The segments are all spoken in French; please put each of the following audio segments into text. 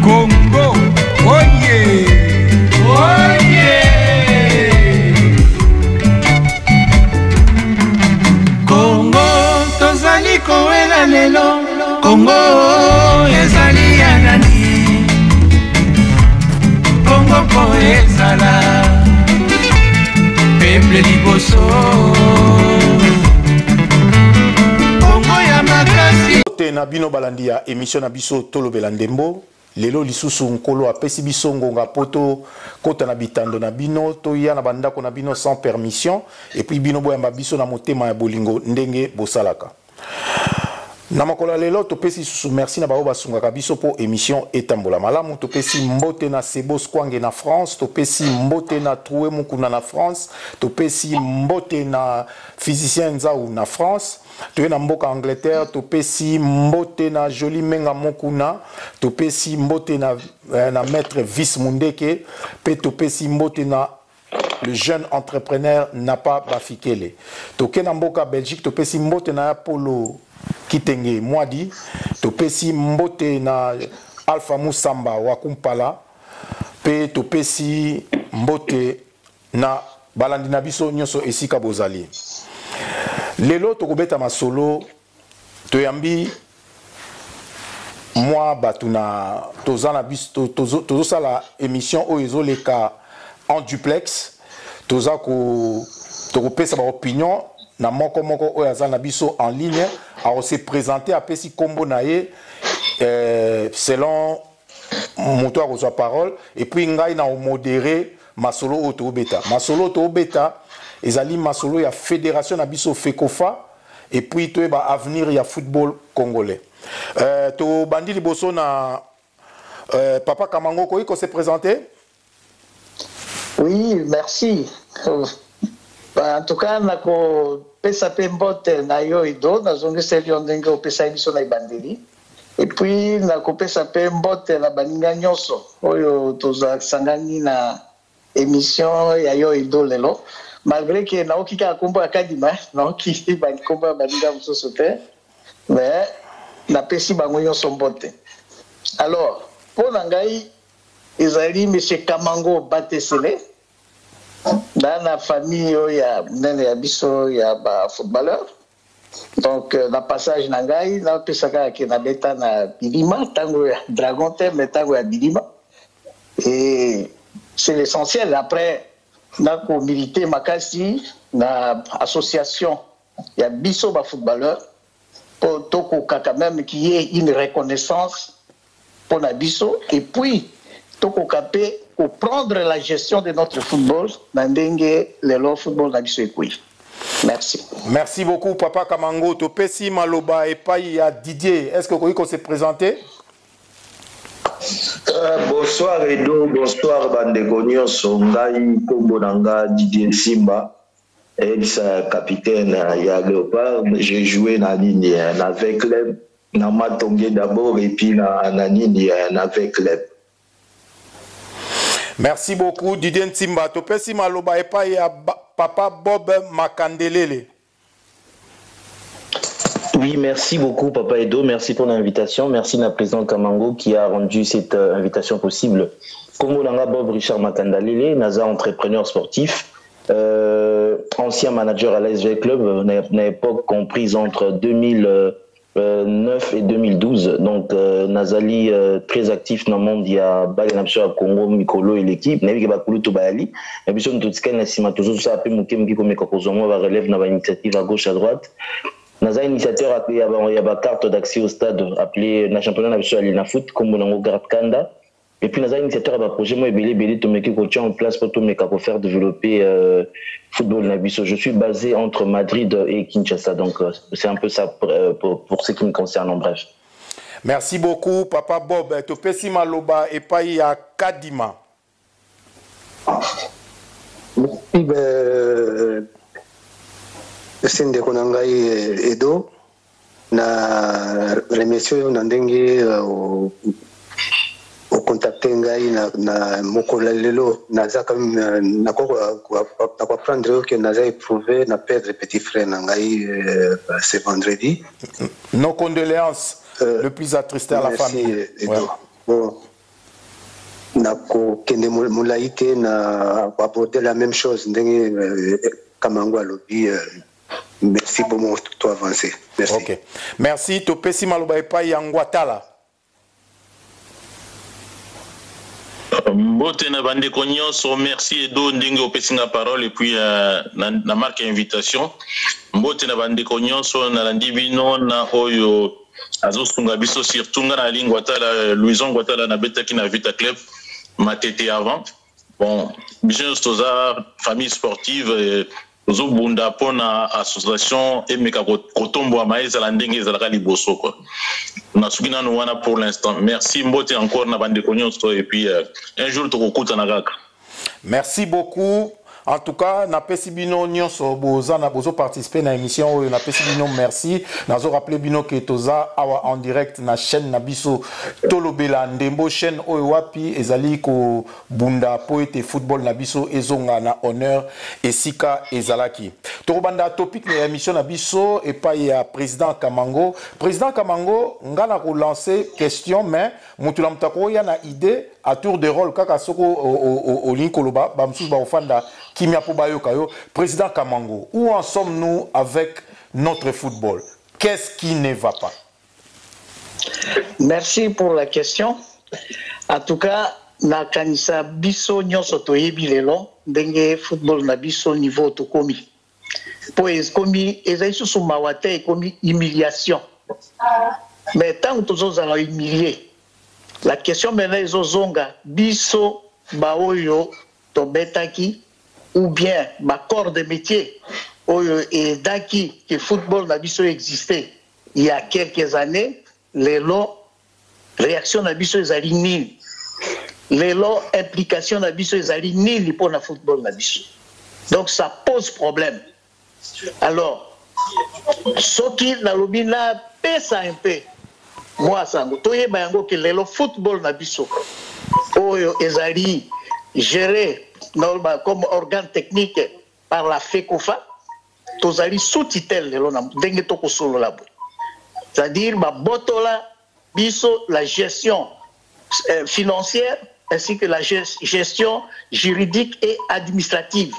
Congo, oye, oye. Congo, tozali koela lelo. Congo, ezali ya nani. Congo po ezala, peuple liboso. Congo ya makasi. Na bino balandi ya émission na biso tolo belandembo lelo lisusu nkolo apesi biso ngonga poto kota na bitando na bino to ya na bandako na bino sans permission et puis bino boyamba biso na motema ya bolingo ndenge bosalaka na makolo lelo topesi susu merci na bao basungaka biso po émission etambola malamu topesi mbote na Sebos Kwange na France topesi mbote na Troué Mukuna na France topesi mbote na physicien Nzau na France tu es na mboka Angleterre topesi mbote na Joli Menga Mokuna topesi mbote na maître Vice Mundeke pe topesi mbote na le jeune entrepreneur Napa Bafikele toke na mboka Belgique topesi mbote na Apollo Kitenge Mwadi topesi mbote na Alpha Musamba Wakumpala pe topesi mbote na balandi na biso nyonso esika bozali lelo tokobeta masolo toyambi moi batuna tozana biso tozosala émission oyo ezoleka en duplex toza ko tokopesa ba opinion na moko oyo azana biso en ligne a se présenter apesi kombo na ye selon moto akozwa parole et puis ngai na modérer masolo oyo tokobeta masolo tokobeta ezali masolo ya fédération na biso FECOFA et puis to ba avenir ya football congolais to bandi liboso na Papa Kamango ko se présenter. Oui, merci. En tout cas, nako pesa pe mbote na yo ido na zonge selio ndenge opesa biso na ibandeli. Et puis nako pesa pe mbote na baninga nyonso oyo toza sangani na émission ya yo ido lelo. Malgré que naoki ka kombo akadima, naoki ba kombo baninga musoso te, mais na pesi bango nyonso mbote. Alors, pour ngai ezali monsieur Kamango Batesele dans la famille ya nene ya biso ya ba footballeur. Donc na passage nangai na pesaka ke na beta na Bilima tango ya Dragon te mais tango ya Bilima. Et c'est l'essentiel après na ko militer makasi na association ya biso ba footballeur pour toko kaka même qu'il y ait une reconnaissance pour la biso et puis toko kapé pour prendre la gestion de notre football dans le football na biso ekui. Merci. Merci beaucoup Papa Kamango. Topesi maloba et pas ya Didier. Est-ce que vous pouvez se présenter? Bonsoir Edo, bonsoir Bandegonion Songai, Kombonanga, Didier Simba, ex-capitaine ya Léopard. J'ai joué na ligne avec club, na Matongé d'abord et puis na ligne avec club. Merci beaucoup Didier Simba. Topesi maloba et pas ya Papa Bob Makandelele. Oui, merci beaucoup Papa Edo, merci pour l'invitation, merci à la présidente Kamango qui a rendu cette invitation possible. Kongo Langa Bob Richard Makandalele, Naza entrepreneur sportif, ancien manager à l'ASV Club, à l'époque comprise entre 2009 et 2012. Donc Nazali très actif dans le monde, il y a Balenapso à Congo, Mikolo et l'équipe, Navi Bakulu Tobayali, et puis on tout ce qu'on a si tout ça a pu mouker comme Kokozomo va relève dans l'initiative à gauche à droite. Nous avons initiateur appelé à carte d'accès au stade appelé le championnat national de foot comme on a Kanda. Et puis nous avons initiateur à projet moi belé tomeki coach en place pour tout pour faire développer football nabiso. Je suis basé entre Madrid et Kinshasa, donc c'est un peu ça pour ce qui me concerne en bref. Merci beaucoup Papa Bob. Topesi maloba et pas ya Kadima. Sende konangai Edo na remercie na ndenge o contacter ngai na mokola lelo naza comme na ko prendre que naza éprouvé na perdre petit frère ngai ce vendredi. Nos condoléances le plus attristé à la famille. Edo. Bon, nakokende molai te na aborder la même chose ndenge Kamango alobi. Merci pour mon temps avancé. Merci. Ok. Merci. Topesi maloba epai Yangwatala. Mbote na bandeko nyonso, merci Edo ndenge opesi nga parole et puis na marque invitation. Mbote na bandeko nyonso na landi bino na oyo azosunga biso surtout nga na Lingwatala Louison Gwatala na betaki na Vita Club matete avant. Bon, biso toza famille sportive Ozo bunda pona association emeka kotombo amaeza la ndenge ezalaka liboso quoi. Na sukina no wana pour l'instant. Merci mbote encore na bande konyoso et puis un jour tokokuta na kaka. Merci beaucoup. En tout cas, na pesi bino nyonso bozana bozo participer na émission na pesi bino merci. Nazo rappeler bino que toza awa en direct na chaîne na biso Tolobela Ndembo chaîne oyo wapi ezali ko bunda poete football na biso ezonga na honneur esika ezalaki. Torobanda topic na émission na biso et pas ya président Kamango. Président Kamango ngana ko lancer question mais mutula mutako ya na idée à tour de rôle kaka soko au linkoloba bamsus ba ofanda kimia po bayoka yo. Président Kamango, où en sommes-nous avec notre football? Qu'est-ce qui ne va pas? Merci pour la question. En tout cas, na kanisa biso nyonso toyebi lelo ndenge football na biso niveau tokomi. Po komi ezali susu mawate komi humiliation. Mais tant que tous allons humilier, la question maintenant est zonga biso baoyo tobetaki ou bien ma corps de métier et daki que football na biso existait il y a quelques années, les lots réaction na biso ezali nil. Les lots implication na biso ezali nil pour le football na biso. Donc ça pose problème. Alors ce qui na lobina pesa un peu moi sango toyeba yango que le football na biso oyo ezali géré comme organe technique par la FECOFA, tozali sous-titel lelo na ndenge toko solo la bo. C'est-à-dire ba botola biso la gestion financière ainsi que la gestion juridique et administrative.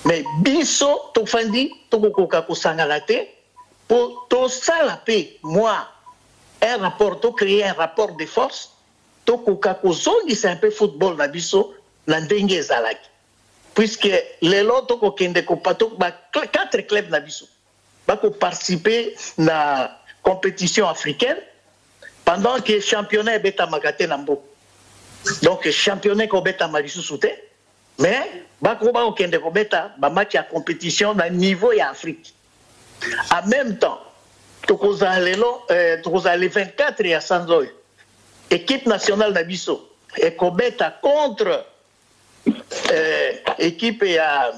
Mais biso tofandi toko koka ko sangala te pour to salape moi un rapport to créer un rapport de force toko koka ko zongi c'est un peu football na biso na ndenge ezalaki. Puisque les lots ko kende ko pato ba 4 clubs na biso ba ko participer na compétition africaine pendant que championnat beta makate na mbo. Donc championnat ko beta marisu soute mais ba ko kende ko beta ba match à compétition na niveau ya Afrique. En même temps to ko za lelo to ko za le 24 ya Sanzoy équipe nationale na biso et ko beta contre équipe ya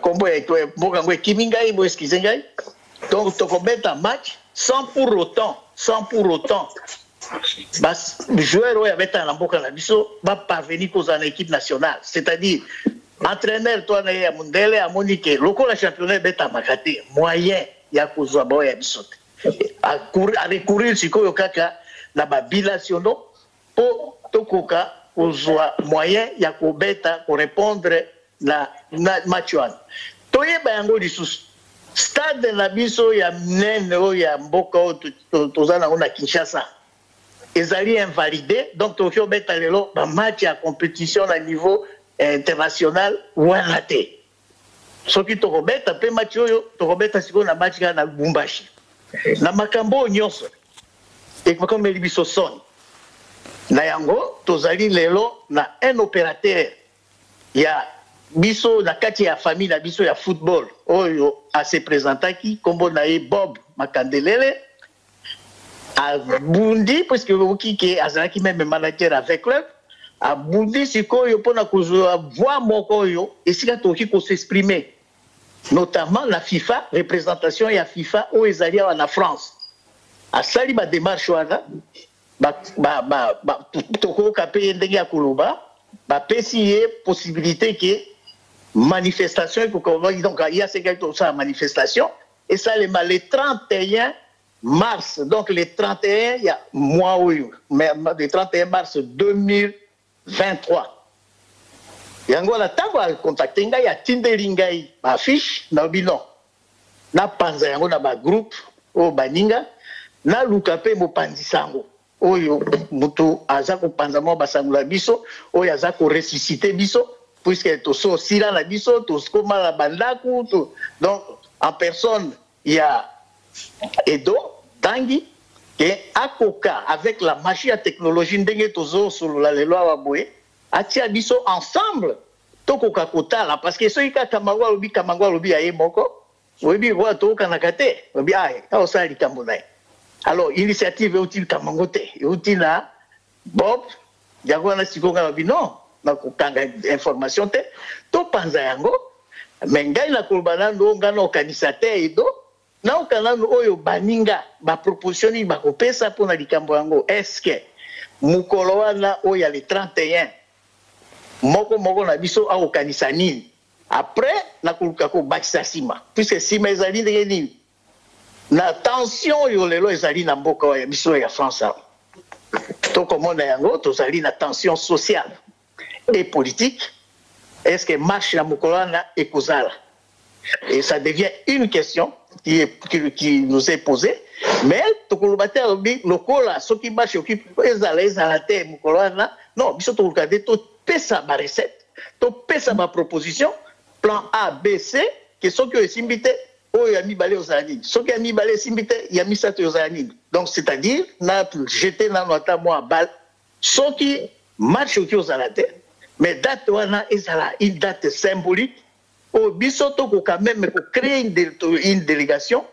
combo ya Bogango Kimingai bo eskizengai donc to kobeta match sans pour autant bas joueur oyo abeta na mboka na biso ba parvenir kozana équipe nationale, c'est-à-dire entraîneur toi na ya mundele amoni ke lokola championnat beta makate moyen ya kozwa ba ya biso a recourir sikoyo kaka na ba bilationno po tokoka kozwa moyen ya kobeta ko répondre na match wana toyeba yango lisusu stade na biso ya mnene oyo ya mboka oyo tozana na Kinshasa ezali invalidé donc tokyo beta lelo ba match ya compétition na niveau international wana te soki tokobeta pe match oyo tokobeta siko na match na Lubumbashi na makambo nyonso et comme biso son na yango tozali lelo na un opérateur ya biso na kati ya famille na biso ya football oyo a se présentaki kombo na ye Bob Makandelele a bundi parce que okike azalaki même manager avec club a bundi sikoyo pona kozwa voix moko oyo esika toki ko s'exprimer notamment la FIFA représentation ya FIFA o ezali na France a sali ba démarche wana toko kapé ndenge ya koloba ba pesiye possibilité que manifestation donc il y a ces gars qui ont ça manifestation et ça le 31 mars, donc le 31, il y a mois où, mais le 31 mars 2023. Yango la tango a contacté ngai ya tindeli ngai ba fiche na bino. Na panza yango na ba groupe o baninga na lukape mo pandisango. Oyo mutu aza ko panza mo basangula biso, oyo aza ko ressusciter biso puisque to so sila na biso, to skoma la bandaku, donc en personne il y a Edo Tangi qui akoka avec la magie à technologie ndenge tozo solo la lelo ababoye atia biso ensemble tokoka kotala parce que soki ka kamangwa lobi aye moko oyebi kwa toka nakate obi ay ta osala likambo naye. Alors initiative utile kamango te utile na Bob yango na sikonga lobi non na kokanga information te to panza yango mais ngai na kolbana ndo ngana organisateur Edo na okanano oyo baninga ba proposition ni ba kopesa pona likambo yango est-ce que mukolo wana oyo le 31 moko na biso a okanisa nini après na kuluka ko bakisa sima puisque sima ezali ndenge nini na tension yo lelo ezali na mboka ya biso ya France to komona yango tozali na tension sociale et politique. Est-ce que marche la mukolo wana ekozala? Et ça devient une question qui nous est posée. Mais, le cola, ce qui marche, ezala te, non, biso to regarder, to pesa ma recette, to pesa ma proposition, plan A, B, C, que ce qui est simbité, oh, yami balé aux anines. Ce qui a mis balé simbité, yami sate aux anines. Donc, c'est-à-dire, n'a jeté dans notre moi balle, ce qui marche aux anines. Mais date, ezala une date symbolique. Au bisoto quand même créer une délégation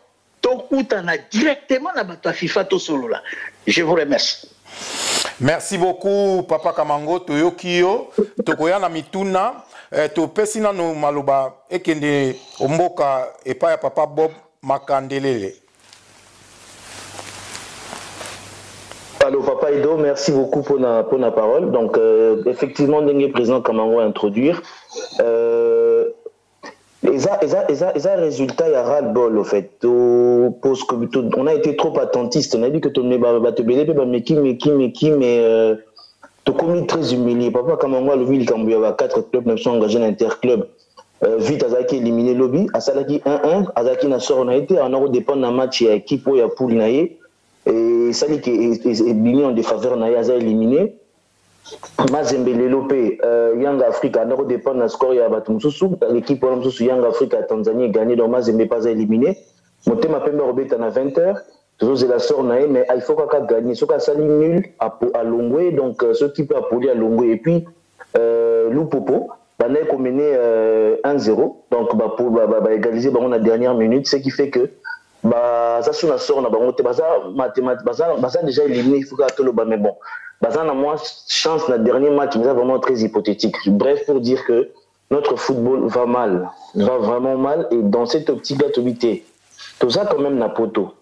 directement na bato FIFA to solo là. Je vous remercie. Merci beaucoup Papa Kamango toyoki yo tokoya na mituna to pesina no maloba ekende omboka epa ya Papa Bob Makandelele. Allô Papa Edo, merci beaucoup pour la parole. Donc effectivement, le président Kamango a introduire les résultats, il y a ras-le-bol, au fait. On a été trop attentiste. On a dit que tu mais tu commis très humilié. Papa Kamango, le ville, il y a 4 clubs, nous sommes engagés dans l'interclub. Vite, Azaki éliminé lobby. Asalaki 1-1. Azaki n'a sort, on a été en euro dépend d'un match, il y a équipe, il y a poule, naïe. Et ça dit est éliminé en défaveur, naïe, Aza éliminé. Mazembele Lopé, Young Africa, on dépend d'un score, il y a Batumsusu, l'équipe Young Africa, Tanzanie est gagné, donc Mazembe pas éliminé. Mon thème a permis de à 20h, toujours c'est la sort, mais il faut qu'on gagne. Ce qu'on sali nul à Longwe, donc ce qui peut appeler à Longwe. Et puis, Loupopo, on a mené 1-0, donc pour égaliser dans la dernière minute, ce qui fait que ça sur la sort, on a déjà éliminé, il faut qu'on le mais bon. Bazan a moins chance dans le dernier match, mais c'est vraiment très hypothétique. Bref, pour dire que notre football va mal, va vraiment mal, et dans cette optique d'activité, tout ça quand même n'a poto.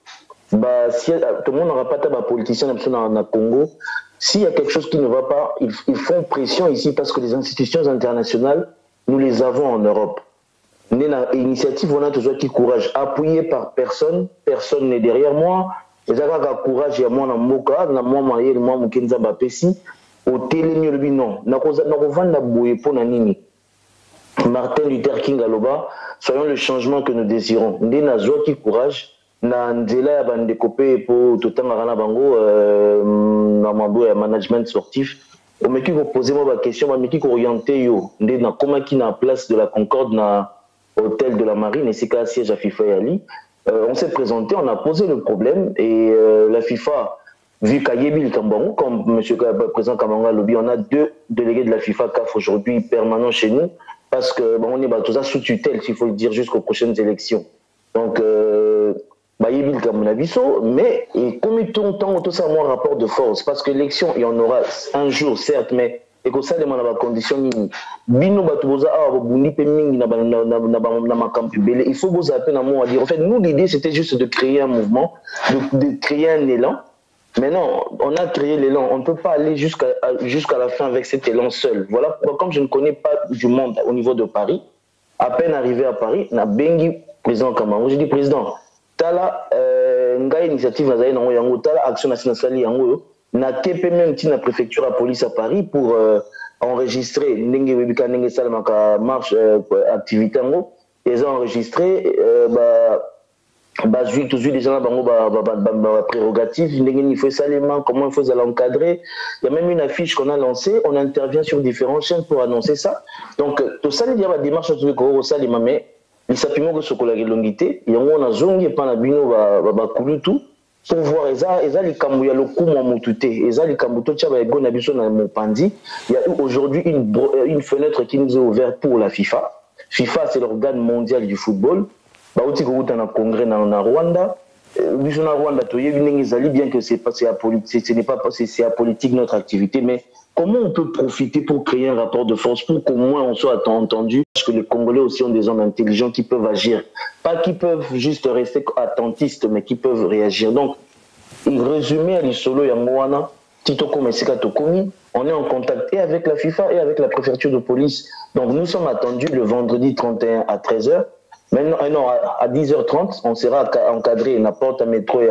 Si tout le monde n'aura pas de politicien dans le Congo, s'il y a quelque chose qui ne va pas, ils font pression ici parce que les institutions internationales, nous les avons en Europe. L'initiative, on a toujours qui courage, appuyé par personne, personne n'est derrière moi. Les avons courage à moi dans Moka, dans moi marié, moi Mukenza Bapesi, au télémieux le binon. N'a pas de bouée pour Nanini. Martin Luther King Aloba, soyons le changement que nous désirons. Nous avons qui courage, na nzela bande copé pour tout temps à bango, na mambo management sportif. On me qui vous posez moi la question, mais qui orienté yo, nous na comment qui na place de la Concorde na hôtel de la Marine et c'est qu'à siège à FIFA Ali. On s'est présenté, on a posé le problème et la FIFA, vu qu'Ayebil Kambango, comme M. le président Kamanga Lobby, on a 2 délégués de la FIFA CAF aujourd'hui permanents chez nous parce que on est tout ça sous tutelle, s'il faut le dire, jusqu'aux prochaines élections. Donc, Ayebil Kamonabiso, mais comme il tourne tant, tout ça, moi, rapport de force, parce que l'élection, il y en aura un jour, certes, mais et que ça demande la condition minime. Bino batuboza abuni pe mingi na makampi belé. Il faut vous appeler à moi à dire. En fait, nous l'idée c'était juste de créer un mouvement, de créer un élan. Maintenant, on a créé l'élan. On ne peut pas aller jusqu'à la fin avec cet élan seul. Voilà. Comme je ne connais pas du monde au niveau de Paris, à peine arrivé à Paris, na bengi président Kamango. J'ai dit président, t'as là ngai initiative nazali nango yango tala action nationale yango na tepe même tina préfecture à police à Paris pour enregistrer ndenge webika ndenge salamaka marche activité yango ils ont enregistré bazui toujours des gens bango prérogative il faut salement comment il faut l'encadrer. Il y a même une affiche qu'on a lancée, on intervient sur différentes chaînes pour annoncer ça. Donc tout ça il y a la démarche de ko salima mais il s'appuie que sur la longité il y a on a zongi pa na bino ba kulutu pour voir eza likambo ya lokumu mutute eza likambo to tia ba gona biso na mopandi. Il y a aujourd'hui une fenêtre qui nous est ouverte pour la FIFA. FIFA c'est l'organe mondial du football. Bauti ko na congrès na Rwanda biso na Rwanda to yebi ndenge ezali bien que c'est apolitique notre activité mais comment on peut profiter pour créer un rapport de force pour qu'au moins on soit entendu parce que les Congolais aussi ont des hommes intelligents qui peuvent agir pas qui peuvent juste rester attentistes mais qui peuvent réagir donc résumé à l'isolo yango wana tito komesika to komi on est en contact et avec la FIFA et avec la préfecture de police donc nous sommes attendus le vendredi 31 à 13h. Maintenant, non, à 10h30, on sera encadré la porte à métro de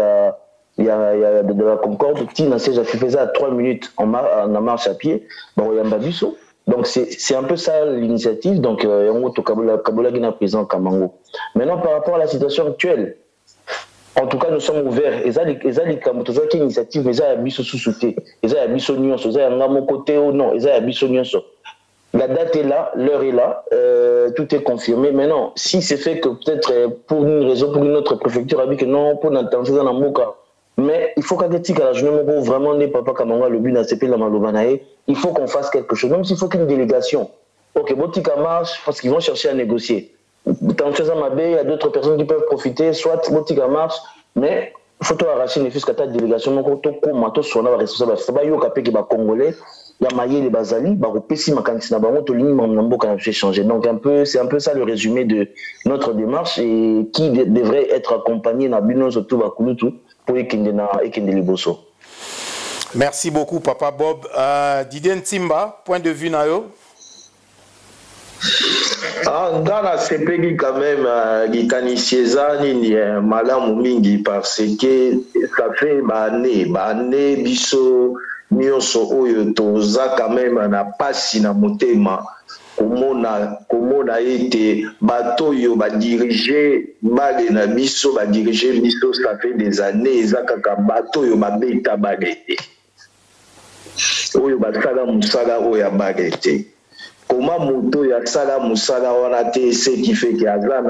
la Concorde. Tina siège à FIFA à 3 minutes en marche à pied. Bon, il y a un biso. Donc, c'est un peu ça l'initiative. Donc, il y a un Kabola Guina président Kamango. Maintenant, par rapport à la situation actuelle, en tout cas, nous sommes ouverts. Et ça, les Kamotoza qui initiative, mais ça, il y a biso sous-souté. Et ça, il y a biso nyonso. Ça, il y a mon côté ou non. Et ça, il y a biso nyonso. La date est là, l'heure est là, tout est confirmé. Maintenant, si c'est fait que peut-être pour une raison, pour une autre préfecture, a dit que non, pour l'intention dans Moka, mais il faut qu'à la journée, vraiment, n'est pas comme le but d'ACP la Malobanae, il faut qu'on fasse quelque chose. Même s'il faut qu'une délégation, ok, Botika marche, parce qu'ils vont chercher à négocier. Tant que ça il y a d'autres personnes qui peuvent profiter, soit Botika marche, mais il faut arracher les fils qu'à ta délégation, donc on peut soit responsable, il faut Congolais. Il y a maillé les basali, baropesi makanisi na bango to lini mamboka na changer. Donc c'est un peu ça le résumé de notre démarche et qui devrait être accompagné na bino surtout bakulutu pour ekende liboso. Merci beaucoup Papa Bob. Didier Ntimba, point de vue na yo. Dans la CPG quand même gikanisiezani malamu mingi parce que ça fait bané biso nyonso oyo toza quand même na pasi na motema komona ete bato oyo badirige bale na biso badirige biso ça fait des années eza kaka bato oyo babeta bale te oyo basala musala oyo ya bale te koma moto ya sala musala wana te ce qui fait que aza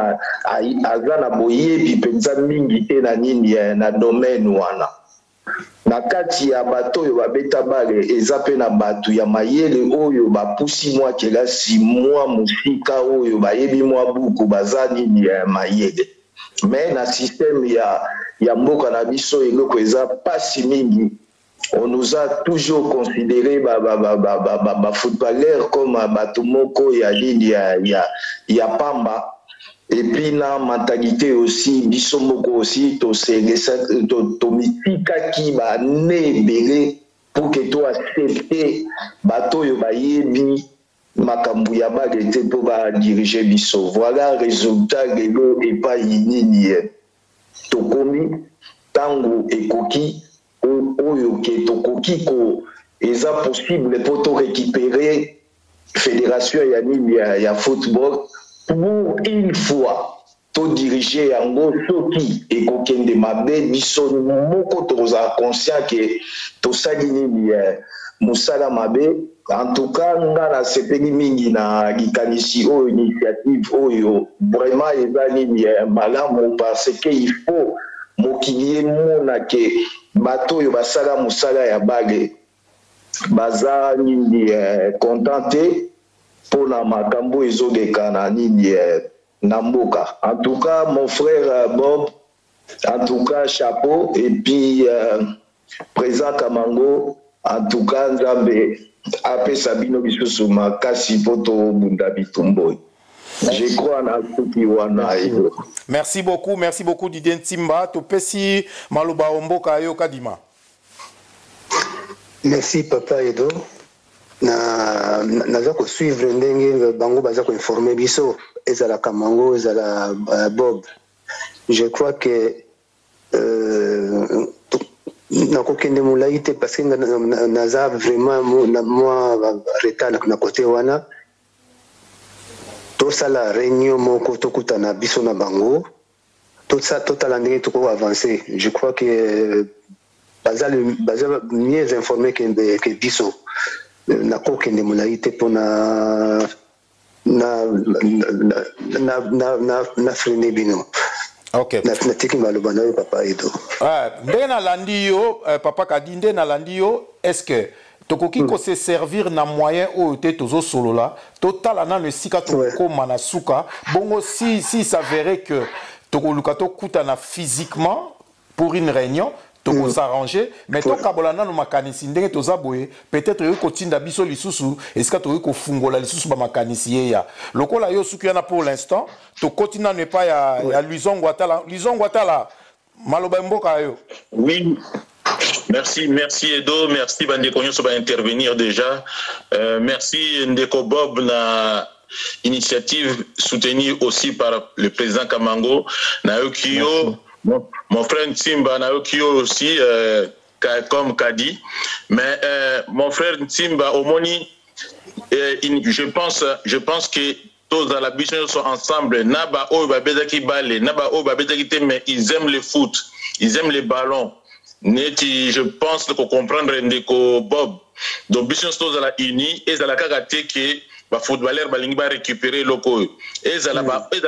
na boyebi penza mingi te na nini na domaine wana na kati ya bato oyo babeta bale eza pe na bato ya mayele oyo bapusi mwa kelasi mwa musika oyo bayebi mwa buku baza nini ya mayele mais na système ya mboka na biso eloko eza pasi mingi on nous a toujours considéré footballeurs comme bato moko ya nini ya pamba. Et puis la mentalité aussi, biso moko aussi, to mitika ki ba ne belé pour que to accepter bato yo ba yebi makambu ya ba gete pour ba diriger biso. Voilà résultat lelo et pas inini to komi tango ekoki oyo ke to koki ko eza possible pour to récupérer fédération ya nini ya football. Pour une fois, to diriger yango soki et kokende mabe biso moko toza conscient que to salini musala mabe en tout cas ngana sepeli mingi na gikanisi o initiative oyo vraiment ezali malamu parce que il faut mokilier mona ke bato yo basala musala ya bage baza nini contenté pour la makambo ezoleka na nini na mboka. En tout cas mon frère Bob, en tout cas chapeau et puis président Kamango, en tout cas nzambe apesa bino bisusu makasi poto bunda bitumbo. Je crois na tuki wana. Merci beaucoup Didier Ntimba. Topesi maloba omboka yo kadima. Merci Papa Edo. Naza ko suivre ndenge bango baza ko informer biso ezala Kamango ezala Bob. Je crois que nakokende molai te parce que naza vraiment moi retard na côté wana tosala réunion moko tokutana biso na bango totala ndenge toko avancer. Je crois que baza mieux informé que biso nakokende molai te mpona na freine bino. Ok. Natiki maloba na yo papa Edo. Ndenge nalandi yo papa Kadi nde nalandi yo, est-ce que tokoki ko se servir na moyen oyo te tozo solola totala na le sika tokoma na suka bongo si s'avérait que tokoluka tokutana physiquement pour une réunion toko s'arranger mais tokabola na no makanisi ndenge toza boye peut-être yo kotinda biso lisusu esika toyi ko fungola lisusu ba makanisi yeya lokola yo suku yana pour l'instant tokotina ne pas ya Luzongo Atala maloba mboka yo. Oui. Merci Edo, merci Bandeko Nyonso va intervenir déjà. Merci Ndeko Bob na initiative soutenue aussi par le président Kamango. Naokio, mon frère Ntimba Naokio aussi comme Kadi. Mais mon frère Ntimba Omoni, je pense que tous dans la mission sont ensemble. Naba Oba Bedaki Balé, Naba Oba Bedaki Te, mais ils aiment le foot, ils aiment les ballons. Je pense qu'il faut comprendre Ndeko Bob. Donc, Bisson Stoza la uni, et la kagate que les footballeurs va récupérer locaux. Et la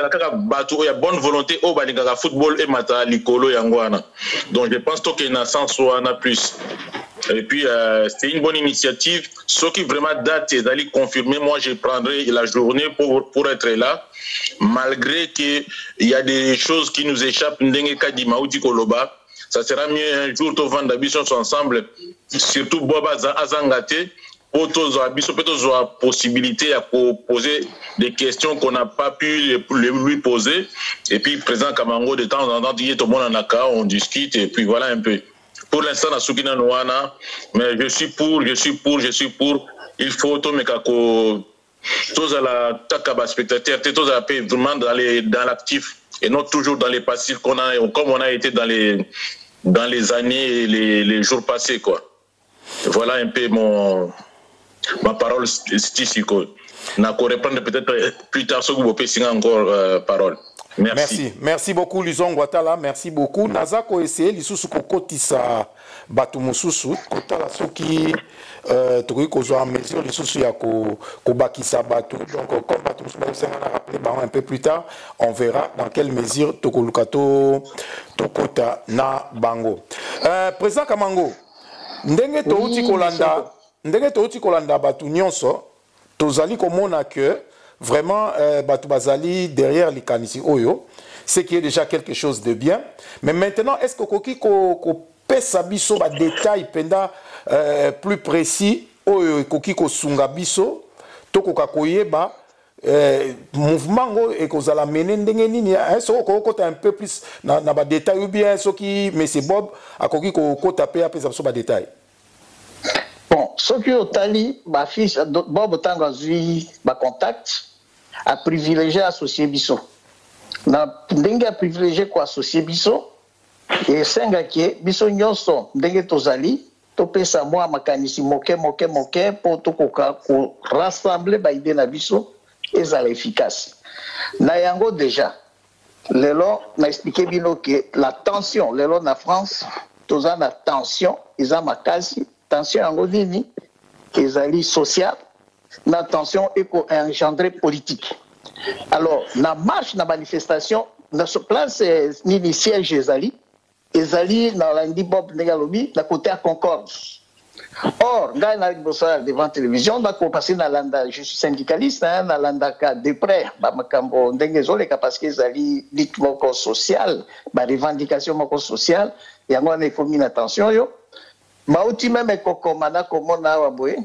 kagate, il y a bonne volonté au Balinga football et mata likolo yangwana. Donc, je pense qu'il y a un sens ou un plus. Et puis, c'est une bonne initiative. Ceux qui vraiment datent, ils allaient confirmer. Moi, je prendrai la journée pour être là. Malgré qu'il y a des choses qui nous échappent, Ndenge Kadima ou Dikoloba. Ça sera mieux un jour de vendre l'ambition ensemble, surtout Boba Azangate, pour tous la possibilité à poser des questions qu'on n'a pas pu lui poser. Et puis, président Kamango, de temps en temps, il est au monde en Aka, on discute, et puis voilà un peu. Pour l'instant, na Soukina Nouana, mais je suis pour. Il faut tout mais tous à la takaba spectateur, tous à la paix, vraiment dans l'actif. Et non toujours dans les passifs comme on a été dans les années et les jours passés, quoi. Voilà un peu ma parole statistique. Na ko reprendre peut-être plus tard ce que vous pouvez encore parole. Merci beaucoup Luzongo Atala, merci beaucoup. Nazako essayer lisusu kokotisa batu mususu kotala soki tokoki kozwa mesure lisusu ya kobakisa batu. Donc comme batu mususu on a rappelé un peu plus tard, on verra dans quelle mesure tokoluka tokota na bango. Président Kamango, ndenge touti kolanda batu nyonso tozali komona que vraiment, Batou Bazali, derrière les Kanisi Oyo, c'est qu'il y a déjà quelque chose de bien. Mais maintenant, est-ce que Koki peut s'abisso des détails plus précis, Oyo Koki Sunga Bisso, Toko Kakoyeba, mouvement et qu'on a mené nini, est-ce que un peu plus dans les détails ou bien ce qui, M. Bob, a Koki tapé à peser des détails? Bon, ce qui est tali, ma fille, Bob Tango a eu contact, a privilégié associé Bisso. Ndenge a privilégié quoi associé Bisso, et senga qui Bisso nyonso, ndenge tozali, topesa moi makanisi moke, pour tout rassembler ba idée na Bisso, et ça efficace. Na yango déjà, lelo, na expliqué bino que la tension, lelo na France, toza na tension, ils ont makasi, tension en nini, ezali social, la tension est engendrée politique. Alors, la marche, la manifestation, dans ce plan, c'est nini siège ezali dans l'Indi Bob Negalobi, la côté à Concorde. Or, dans la devant la télévision, je suis syndicaliste, dans l'Andaka de près, makambo ndengezole parce que ezali litmoko social, ba revendication moko social, et on a commis l'attention yo. Mauti même kokomana komona waboye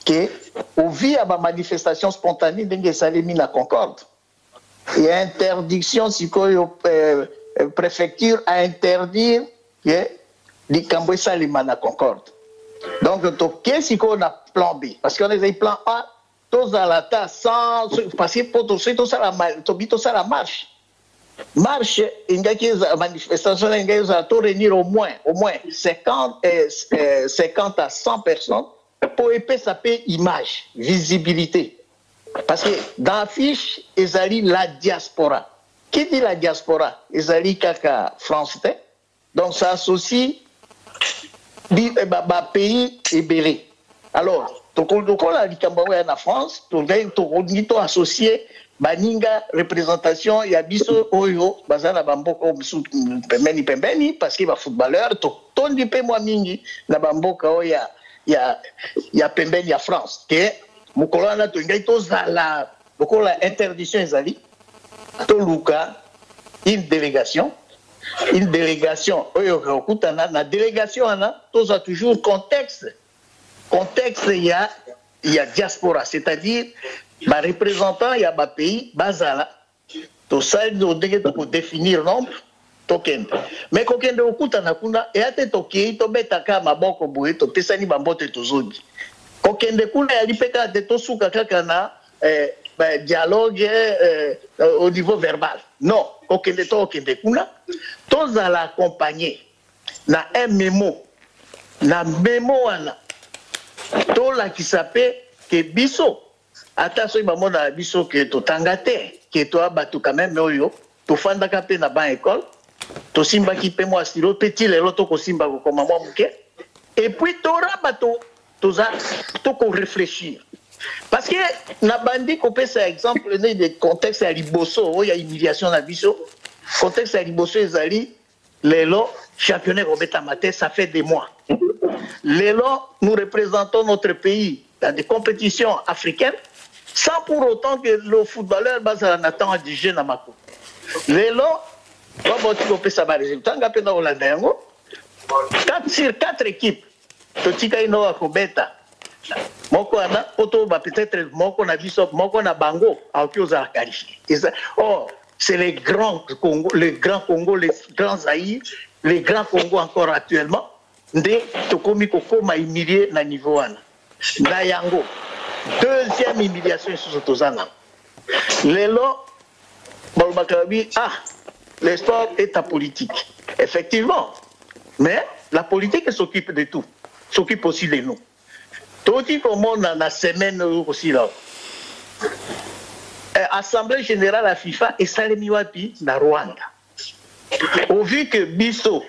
que au via ma manifestation spontanée d'enge salemi na Concorde. Il y a interdiction si préfecture a interdire que les Cambouis salima na Concorde. Donc to qu'est-ce qu'on a plan B parce qu'on a des plan A tous à la tasse sans parce que pour tout ça la marche. marche la manifestation to réunir au moins 50 à 100 personnes pour épais ça peut image, visibilité. Parce que dans la fiche, ils allaient la diaspora. Qui dit la diaspora? Ils allaient kaka France. Donc ça associe pays et belé. Alors, donc on a dit en France, on a associé baninga représentation ya biso oyo bazana bamboka pembeni parce que ba footballeur to tondi pe moi mingi na bamboka oya ya pembeni ya France que mukolo na to ngai to zala lokola interdiction ezali to luka une délégation oyo okutana na délégation ana to a toujours contexte ya diaspora, c'est-à-dire les représentants il y a des pays bazala to ça pour définir nombre token mais kokende okutana kuna et ate toki to betaka maboko boye to pesani bambote to zogi kokende kuna ya lipeka de to suka kaka na dialogue au niveau verbal non kokende to okende kuna to zala accompagner na un mémo wana to la qui s'appelle que biso attention bamona biso que to tangate que to abatu quand même oyo to fanda ka pe na ba école to simba ki pe moi stilo petit lelo to ko simba ko mama muke et puis to rabato to za to ko réfléchir parce que na bandi ko pesa exemple de contexte à liboso o ya humiliation na biso contexte à liboso ezali lelo championnat Robert Maté ça fait des mois lelo nous représentons notre pays dans des compétitions africaines sans pour autant que le footballeur bazala n'attend du jeune à Mako. Lelo, sur 4 équipes, Totika Inoa Kobeta, Moko ana, Poto peut-être Moko na Bissop, Moko na Bango, à Kyoza qualifié. Oh, c'est les grands Congo, les grands Zaïre, les grands Congo encore actuellement, de Tokomi Koko m'a humilié na niveau ana. Nayango. Deuxième humiliation sur Tozana. Lélo, le sport est à politique. Effectivement. Mais la politique s'occupe de tout. S'occupe aussi de nous. Tout dit comme on a la semaine aussi là. Assemblée générale à FIFA et Salemiwapi na Rwanda. Au vu que Bisso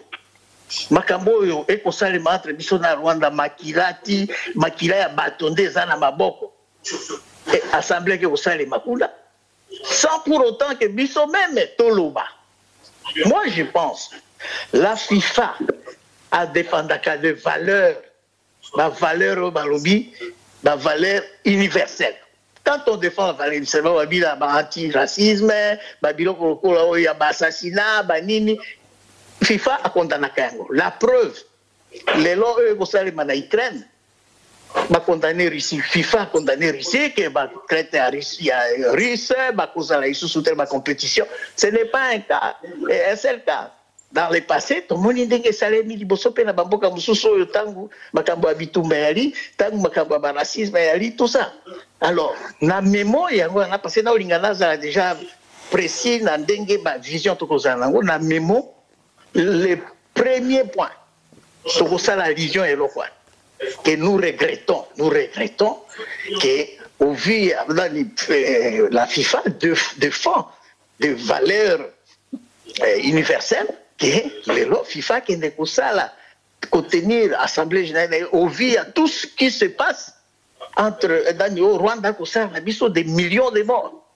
makambo oyo ekosalema entre biso na Rwanda makila ya batonde eza na maboko et assemblée ke kosalema kuna sans pour autant que biso même toloba. Moi je pense la FIFA a défendaka de valeurs balobi ba valeur universelle. Quand on défend la valeur universelle babila ba anti-racisme babiloko lokola oyo ya ba assassinat ba nini FIFA a condamné Kango. La preuve, les lois en Ukraine, a condamné Russie. FIFA a condamné Russie, qui a traité à Russie, russe, a causé la sous la compétition. Ce n'est pas un seul cas. Dans le passé, tout le monde dit que ça allait mis Bosope na bamboka mususo tangu makambo abitumba yali, tangu makambo racisme yali, tout ça. Alors, na mémoire yango na passé na olingana za déjà précis na ndenge ba vision to kozana ngo na mémoire. Le premier point, c'est la religion et le quoi que nous regrettons qu'au vu de la FIFA défend des valeurs universelles que le FIFA qui n'est que ça là, contenir l'Assemblée générale au vu à tout ce qui se passe entre Daniel Rwanda et ça, on a des millions de morts.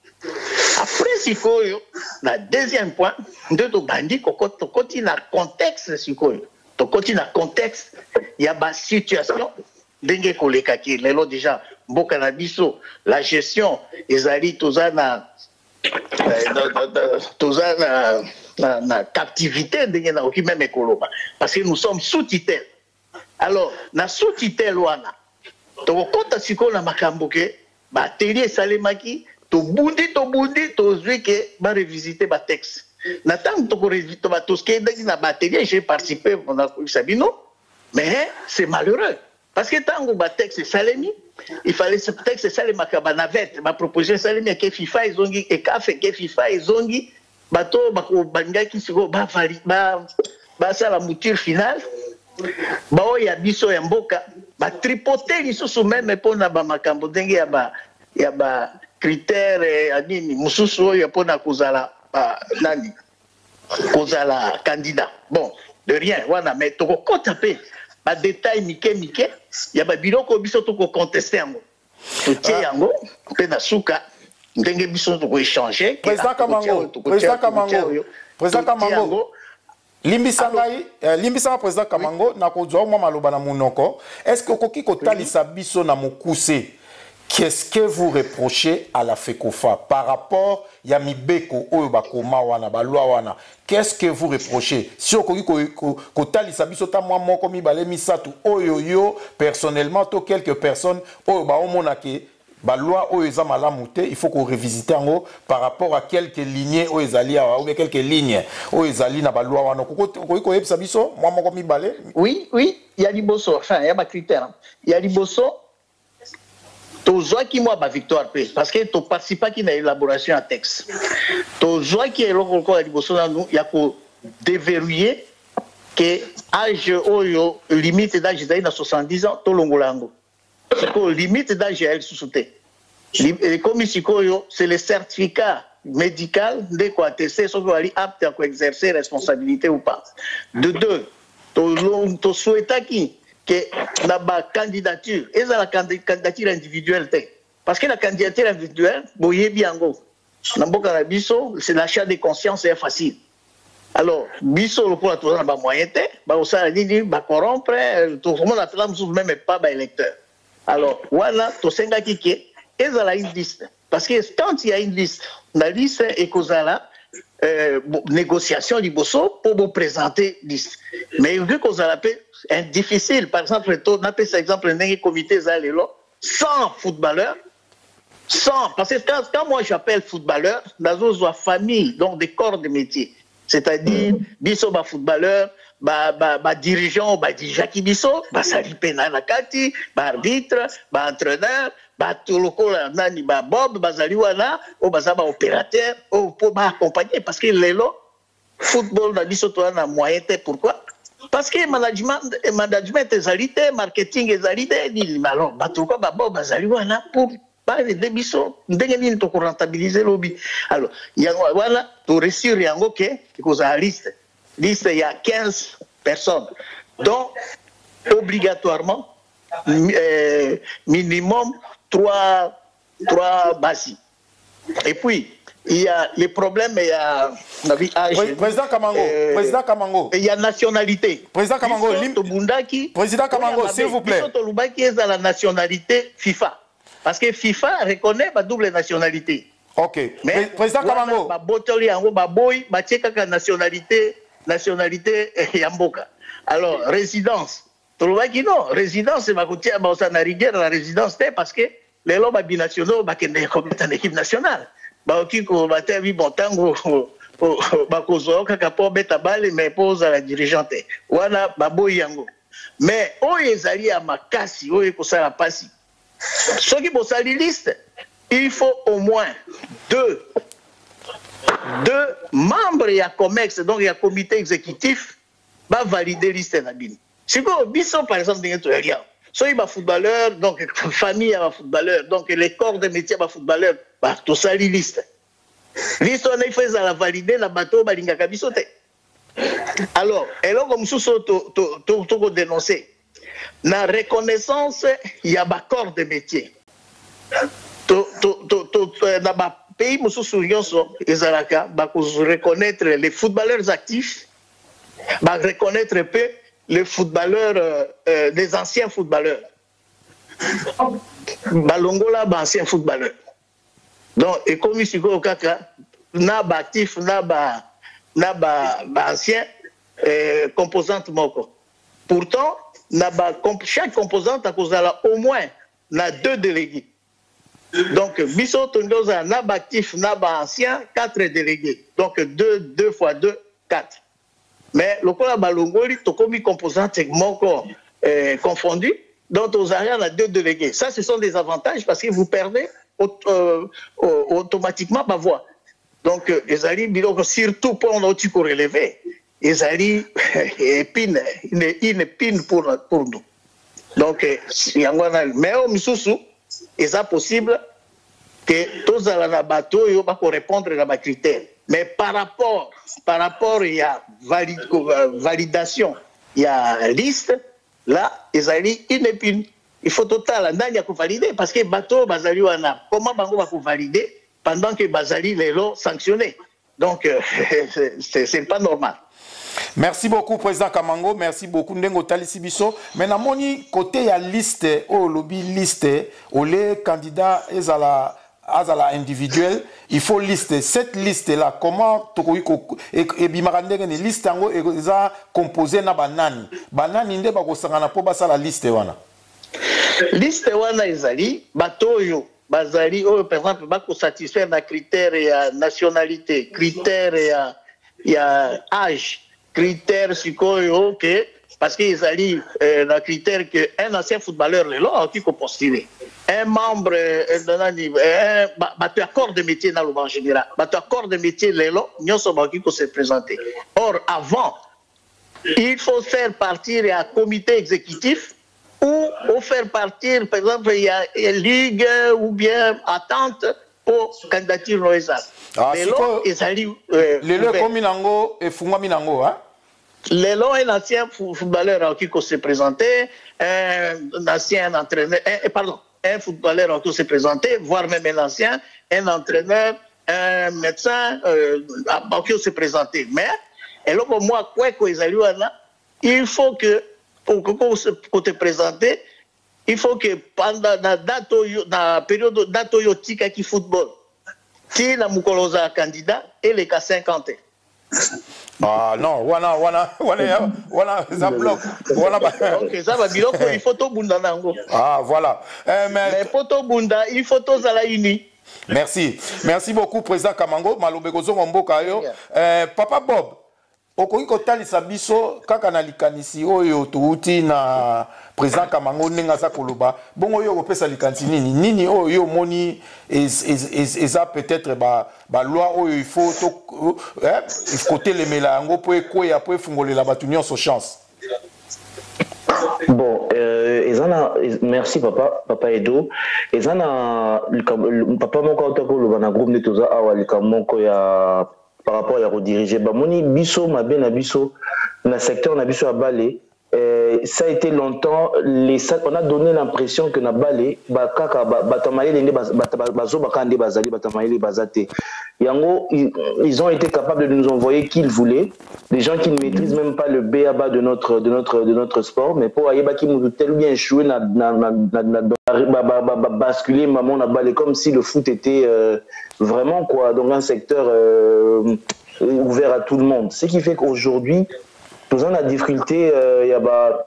Après, le deuxième point, de bandi, tu continues à contexte, tu continues à contexte, il y a une situation, déjà, la gestion, ils allaient tous na captivité, même parce que nous sommes sous-titel. Alors, na sous-titel, tu comptes na makamboke, télé salemaki, to bundi, to zui que va revisiter le texte. N'attends to revisiter le texte, na batterie, j'ai participé, on a Sabino, mais c'est malheureux. Parce que tant que le texte est salemi, il fallait ce texte salemi, ma proposition salemi, que FIFA, ils ont dit, et CAF, que FIFA, ils ont dit, bato bangaki siko ça la mouture finale bao ya biso ya mboka ba tripoter lisusu même pona ba makambo ndenge ya ba critère ya nini mususu oyo pona kozala nani kozala candidat bon de rien wana mais toko kota pe ba détail mike ya ba biloko biso toko contester yango totie yango pe na suka ndenge biso toko échanger président Kamango limbisanga président Kamango na kozwa mwa maloba na munoko est-ce que okoki kotalisa biso na mokuse qu'est-ce que vous reprochez à la FECOFA par rapport ya mibeko oyo bakoma wana balwa wana qu'est-ce que vous reprochez si okoki kotalisa biso ta mwa moko mibale misatu oyo yo personnellement to quelques personnes oyo baomona ke balwa oyo eza malamu te il faut qu'on revisite yango par rapport à quelques lignées oyo ezali awa ou quelques lignes oyo ezali na balwa wana okoki koyebisa biso mwa moko mibale. Oui il y a liboso enfin il y a ba critère il y a liboso tozwa ki moi ba victoire pe parce que to participa ki na élaboration en texte tozwa ki eloko ko liboso na nous ya ko déverrouiller que âge oyo limite d'âge na 70 ans to longolango ko limite d'âge elle sous-souté comme sikoyo c'est le certificat médical de quoi attester so ko ali apte à exercer responsabilité ou pas de deux to souhaita ki que la candidature et la candidature individuelle parce que la candidature individuelle boye biango na mboka na biso c'est l'achat de conscience c'est facile alors biso le pour tout ba moyen té ba osala nini ba corrompre tout le monde a fait même pas ba électeur alors voilà to senga kike et la une liste parce que quand il y a une liste la liste est kozala négociation liboso pour vous présenter liste mais vu qu'on a c'est difficile par exemple on appelle ça exemple un comité zalelo 100 footballeurs 100 parce que quand moi j'appelle footballeur dans une famille donc des corps de métier c'est-à-dire biso ba footballeur ba dirigeant qui biso ba sali pena na kati ba arbitre ba entraîneur ba toloko nani ba bob bazali wana o bazaba opérateur o pour ba accompagner parce que lelo football na biso to na moyen té pourquoi parce que management ezalité marketing ezalité ni malo ba toloko ba bob bazali wana pour ba aider biso ndenge nini to rentabiliser lobby alors yango wana to réussir yango ke koza liste il y a 15 personnes donc obligatoirement minimum 3 bases et puis il y a les problèmes il y a président Kamango il y a nationalité président Kamango président Kamango s'il vous plaît to lubaki est la nationalité FIFA parce que FIFA reconnaît la double nationalité. OK mais président Kamango ba botoli yango ba boy ba tcheka nationalité ya mboka alors résidence to lubaki non résidence c'est ba kotia ba osana rigueur la résidence parce que les lois binationaux ba kende commettre en équipe nationale ba okiko ba tevi bon tango ba kozo kaka po beta bale mais pose à la dirigeante wana ba boy yango mais oyo ezali ya makasi oyo kosala pasi soki bosali liste il faut au moins deux membres ya COMEX donc il y a comité exécutif va valider liste na bino siko biso par exemple ndenge to ya so il ba footballeur donc famille ya footballeur donc les corps de métier ba footballeur ba to sali liste on a fait la valider na bato balingaka biso te alors eloko mususu to dénoncer la reconnaissance il y a ba corps de métier na ba pays mususu nyonso ezalaka ba ko reconnaître les footballeurs actifs ba reconnaître peu les footballeurs les anciens footballeurs balongola ba anciens footballeurs donc et comme siko kaka na ba actif na ba ancien composante moko pourtant chaque composante a kozala au moins na 2 délégués donc biso tondoza na ba actif na ba ancien 4 délégués donc 2 fois 2 4 mais lokola balongoli tokomi composante moko confondu donc aux arrières on a 2 délégués ça ce sont des avantages parce que vous perdez automatiquement ma voix Donc, ezali biloko surtout pour nous qui relever. Ezali une épine pour nous. Donc, mais au misusu, est possible que tous les bateaux yo ba répondre à ma critères. Mais par rapport il y a validation, il y a liste, là, ezali une épine. Il faut total ndani ya valider parce que bateau bazali wana comment bango va valider pendant que bazali les lots sanctionnés. Donc c'est pas normal. Merci beaucoup président Kamango, merci beaucoup Ndengo Talisi Biso. Mais na moni côté ya liste au lobby liste au les candidats ezala individuel, il faut lister cette liste là comment tokoiko et bimarandenge ni liste ngo eza composé na banani nde bakosangana po basa la liste wana. Liste wana ezali batoyo bazali par exemple bako satisfaire na critère ya nationalité, critère ya âge, critère sikoyo que parce que ezali na critère que un ancien footballeur lelo qui peut postuler, un membre bato accord de métier dans le en général, bato accord de métier lelo nyonso ba qui peut se présenter. Or avant il faut faire partir un comité exécutif ou faire partir, par exemple, il y a une ligue ou bien attente pour candidature Noéza. Lelo comme Minango et Fungwa Minango, hein? Lelo est un ancien footballeur qui s'est présenté, un ancien entraîneur, un footballeur qui s'est présenté, voire même un entraîneur, un médecin qui s'est présenté. Mais, et là, pour moi, il faut que pour te présenter, il faut que pendant la période d'atoyotika qui football, si la Mukoloza candidat, elle est qu'à 50 ans. Ah non, ça bloque. Ok, ça va dire qu'il faut tout bunda nango. Ah voilà. Mais pour tout bunda, il faut tous à la uni. Merci. Merci beaucoup, président Kamango. Malobegozo Mboka yo. Papa Bob. Okoki kotalisa biso kaka na likanisi oyo touti na président Kamango nenga za koloba bongo yo kopesa likanisi nini oyo moni eza peut-être ba loi oyo il faut côté les melango po ekoya po fungolela batu nyonso chance. Bon, merci papa Edo. Papa moko otako lo bana groupe netoza awa likamoko ya par rapport à rediriger bamoni biso mabe na biso na secteur na biso à Balé, ça a été longtemps on a donné l'impression que na Balé bakaka batamaye ndenge bazo bakande bazali batamaye bazate yango ils ont été capables de nous envoyer qu'ils voulaient des gens qui ne maîtrisent même pas le B.A.B.A. de notre sport mais pour ayeba qui nous tellement bien échoué na basculer maman na Balé comme si le foot était vraiment quoi donc un secteur ouvert à tout le monde, ce qui fait qu'aujourd'hui tous en a difficulté il y a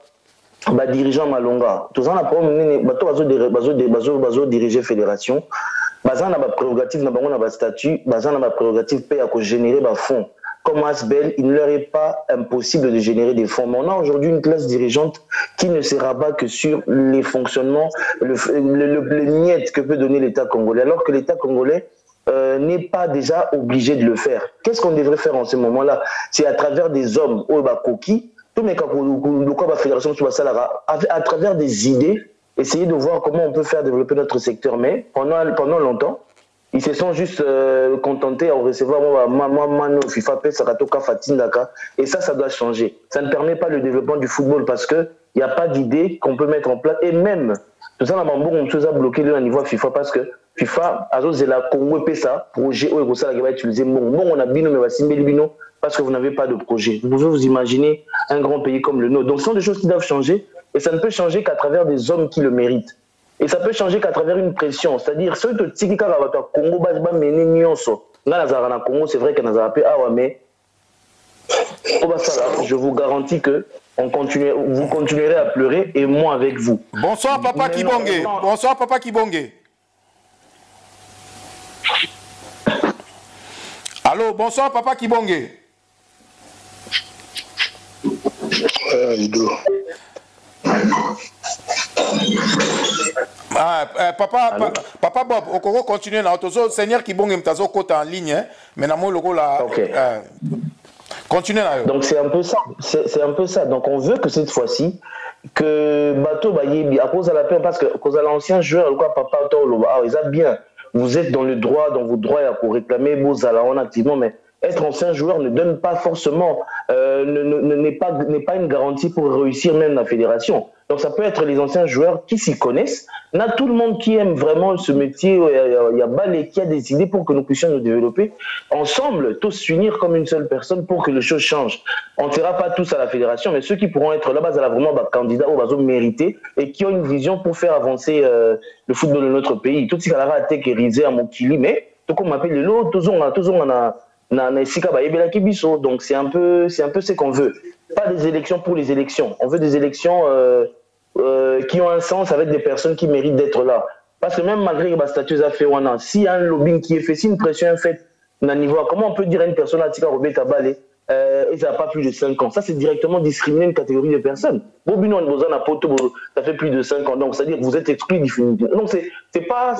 dirigeant malonga tous en a problème bazo diriger fédération bazan na ba prérogative na bango na ba statut bazan na ba prérogative paye à générer ba fonds comme Asbel, il ne leur est pas impossible de générer des fonds. Mais on a aujourd'hui une classe dirigeante qui ne se rabat que sur les fonctionnements, le niet que peut donner l'État congolais, alors que l'État congolais n'est pas déjà obligé de le faire. Qu'est-ce qu'on devrait faire en ce moment-là? C'est à travers des hommes, tout la fédération à travers des idées, essayer de voir comment on peut faire développer notre secteur. Mais pendant longtemps, ils se sont juste contentés à recevoir FIFA, et ça doit changer. Ça ne permet pas le développement du football parce qu'il n'y a pas d'idée qu'on peut mettre en place. Et même, tout ça, on a bloqué le niveau FIFA parce que FIFA, la Congo PSA, projet où il va utiliser on a bino parce que vous n'avez pas de projet. Vous pouvez vous imaginer un grand pays comme le nôtre. Donc ce sont des choses qui doivent changer et ça ne peut changer qu'à travers des hommes qui le méritent. Et ça peut changer qu'à travers une pression. C'est-à-dire, ceux qui ont Congo, Congo, c'est vrai qu'il y a mais je vous garantis que vous continuerez à pleurer et moi avec vous. Bonsoir Papa Kibonge. Bonsoir Papa Kibonge. Allô, bonsoir Papa Kibonge. Papa Bob, on continue dans notre Seigneur qui bon mtazo côté en ligne, hein, mais dans mon logo là. Continuez là. Donc c'est un peu ça, c'est un peu ça. Donc on veut que cette fois-ci que bateau bayebi à cause de la paix parce que cause de l'ancien joueur quoi papa ils a bien. Vous êtes dans le droit, dans vos droits pour réclamer vos allants activement, mais être ancien joueur ne donne pas forcément, n'est pas une garantie pour réussir même la fédération. Donc ça peut être les anciens joueurs qui s'y connaissent. Là, tout le monde qui aime vraiment ce métier, il y a Balé qui a décidé pour que nous puissions nous développer ensemble, tous s'unir comme une seule personne pour que les choses changent. On ne sera pas tous à la fédération, mais ceux qui pourront être là-bas, c'est vraiment des candidats au bateau mérité et qui ont une vision pour faire avancer le football de notre pays. Tout ce qui a été kérisé à Mokili, mais tout comme on appelle le lot, tous on a donc c'est un peu ce qu'on veut. Pas des élections pour les élections. On veut des élections qui ont un sens avec des personnes qui méritent d'être là. Parce que même malgré que le statut a fait s'il y a un lobbying qui est fait, si une pression est faite à niveau, comment on peut dire à une personne à Tika Robert Tabalé et ça n'a pas plus de 5 ans. Ça, c'est directement discriminer une catégorie de personnes. Bobino Nbozana Poto, ça fait plus de 5 ans. Donc, c'est-à-dire que vous êtes exclu définitivement. Donc, c'est pas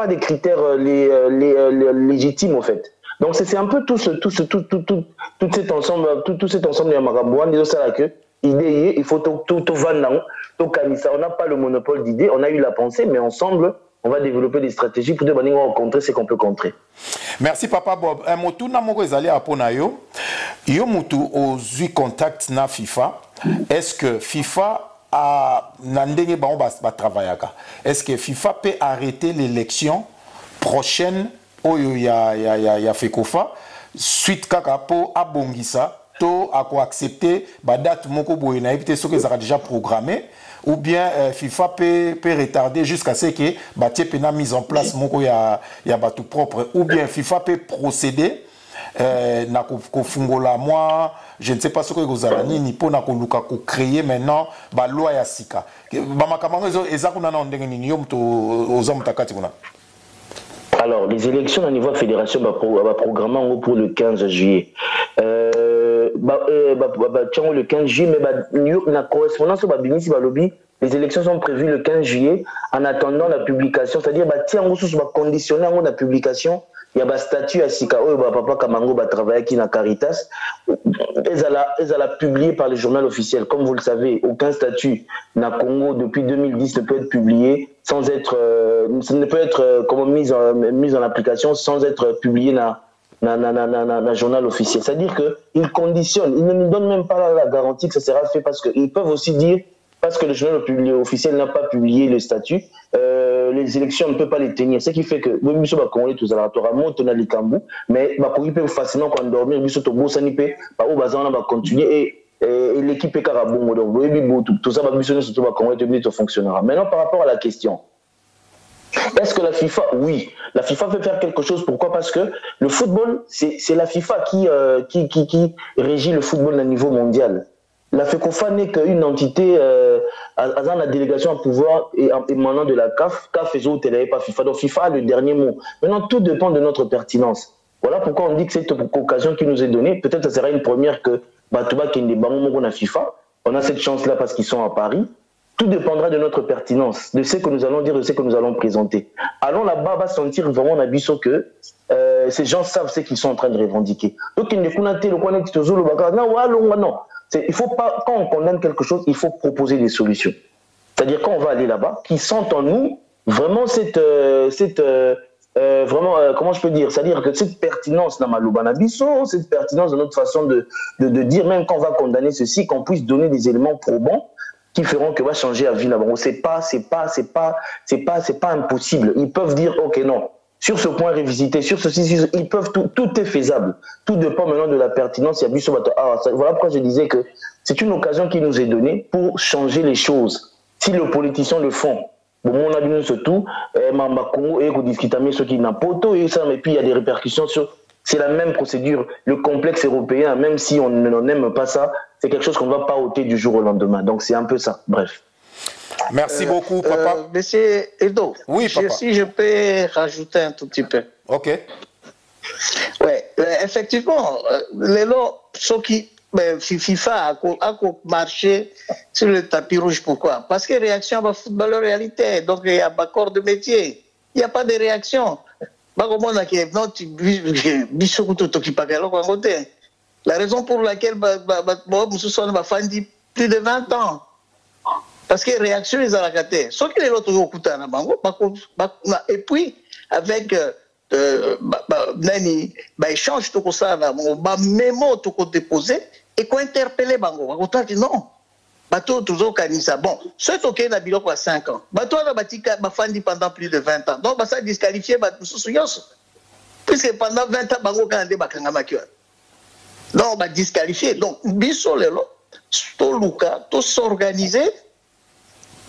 des critères légitimes, en fait. Donc, c'est un peu tout cet ensemble de Marabouan, disons ça là que, idée, il faut tout vendre, tout canissa. On n'a pas le monopole d'idées, on a eu la pensée, mais ensemble, on va développer des stratégies pour contrer ce qu'on peut contrer. Merci Papa Bob. Un mot tout n'amoko ezali apona yo. Yo mutu ozui contact na FIFA. Est-ce que FIFA a nandenge ba travaillaka? Est-ce que FIFA peut arrêter l'élection prochaine oyo ya Fekofa suite kaka po abongisa to ako accepter ba date moko boye na éviter ce que ça a déjà programmé? Ou bien FIFA peut retarder jusqu'à ce que Batie pena mise en place moko ya batu propre, ou bien FIFA peut procéder na kofungola moi je ne sais pas ce que vous allez ni pour na koluka ko créer maintenant ba loi ya sika ba makambo eza kuna na ndenge ni yo mto ozamutakati kuna. Alors les élections au niveau fédération va programmer pour le 15 juillet. Le 15 juillet, mais la correspondance au Babinisi Balobi, les élections sont prévues le 15 juillet en attendant la publication, c'est-à-dire conditionner la publication. Il y a un statut à Sika, papa Kamango va travailler qui na Caritas. Ils allaient publier par le journal officiel. Comme vous le savez, aucun statut na Congo depuis 2010 ne peut être publié sans être, ne peut être mis en application sans être publié na journal officiel. C'est-à-dire qu'ils conditionnent, ils ne nous donnent même pas la garantie que ça sera fait parce qu'ils peuvent aussi dire, parce que le journal officiel n'a pas publié le statut, les élections ne peuvent pas les tenir. Ce qui fait que, mais ils peuvent facilement endormir, continuer et l'équipe est carabon. Tout ça fonctionnera. Maintenant, par rapport à la question, est-ce que la FIFA, oui, la FIFA veut faire quelque chose. Pourquoi? Parce que le football, c'est la FIFA qui régit le football à niveau mondial. La FECOFA n'est qu'une entité, dans la délégation à pouvoir émanant de la CAF. CAF et autres, elle n'avait pas FIFA. Donc FIFA a le dernier mot. Maintenant, tout dépend de notre pertinence. Voilà pourquoi on dit que cette occasion qui nous est donnée, peut-être ça sera une première que Batouba qui est des bangons à FIFA. On a cette chance-là parce qu'ils sont à Paris. Tout dépendra de notre pertinence, de ce que nous allons dire, de ce que nous allons présenter. Allons là-bas, on va sentir vraiment un abisso que ces gens savent ce qu'ils sont en train de revendiquer. Donc, il ne faut pas non. Il faut pas, quand on condamne quelque chose, il faut proposer des solutions. C'est-à-dire, quand on va aller là-bas, qu'ils sentent en nous vraiment comment je peux dire, c'est-à-dire que cette pertinence dans Malubanabiso, cette pertinence de notre façon de dire, même quand on va condamner ceci, qu'on puisse donner des éléments probants qui feront que va changer la vie là-bas. C'est pas impossible. Ils peuvent dire, ok, non, sur ce point révisité, sur ceci, ils peuvent, tout est faisable. Tout dépend maintenant de la pertinence. Voilà pourquoi je disais que c'est une occasion qui nous est donnée pour changer les choses. Si les politiciens le font, bon, on a vu surtout, Congo et discuter ceux qui n'ont pas et puis il y a des répercussions sur. C'est la même procédure. Le complexe européen, même si on n'aime pas ça, c'est quelque chose qu'on ne va pas ôter du jour au lendemain. Donc c'est un peu ça. Bref. Merci beaucoup, papa. Monsieur Edo, oui, papa. Si je peux rajouter un tout petit peu. Ok. Oui, effectivement, les lots, ceux qui FIFA a marché sur le tapis rouge. Pourquoi? Parce que réaction va footballeur réalité. Donc il y a pas corps de métier. Il n'y a pas de réaction. La raison pour laquelle va faire plus de 20 ans. Parce que réaction ils ont la gâté. Sauf que les autres et puis avec échange tout ça mémo tout déposé et qu'on interpellé bango on dit non bateau toujours canisa bon c'est ok na biloko à 5 ans bateau na batika bafandi pendant plus de 20 ans donc ça disqualifié bateau puisque pendant 20 ans bango kande bakanga makio donc ba disqualifié donc biso lelo to luka to s'organiser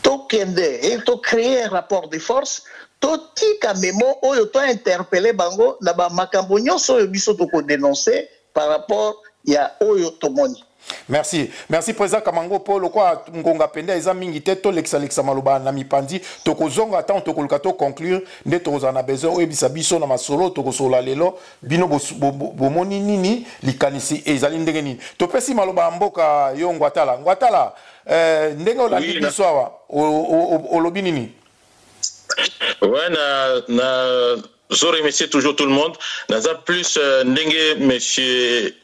to kende et to créer un rapport de force totika memo oyo to interpeller bango na ba makambo nyonso oyo biso to ko dénoncer par rapport ya oyo tomoni. Merci. Merci président Kamango Paul quoi ngonga pende eza mingi te to lexa maloba na mipandi to kozonga tant to koluka to conclure nde to za na besoin oyo bisa biso na masolo to kosola lelo bino bomoni nini likanisi ezali ndenge nini to pesi maloba mboka yo ngwatala ndenge olandi biso awa olobi nini. Ouais, je remercie toujours tout le monde. Naza plus ndenge monsieur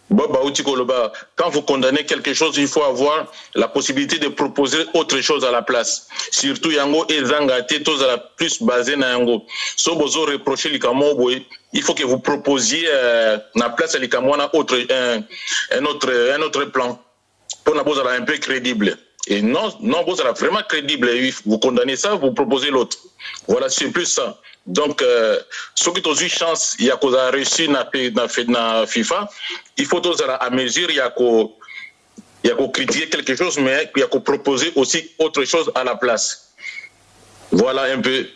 Bob Aouti Koloba, quand vous condamnez quelque chose, il faut avoir la possibilité de proposer autre chose à la place. Surtout Yango et Zangate, tous à la plus basé na Yango. So bozo reprocher l'ikamo boy, il faut que vous proposiez na place l'ikamo na autre un autre plan pour na boza un peu crédible. Et non, vous êtes vraiment crédible. Vous condamnez ça, vous proposez l'autre. Voilà, c'est plus ça. Donc, ce qui a eu chance, il y a qu'on a réussi na FIFA, il faut tous à mesure, il y a qu'on critiquer quelque chose, mais il y a qu'on proposer aussi autre chose à la place. Voilà un peu.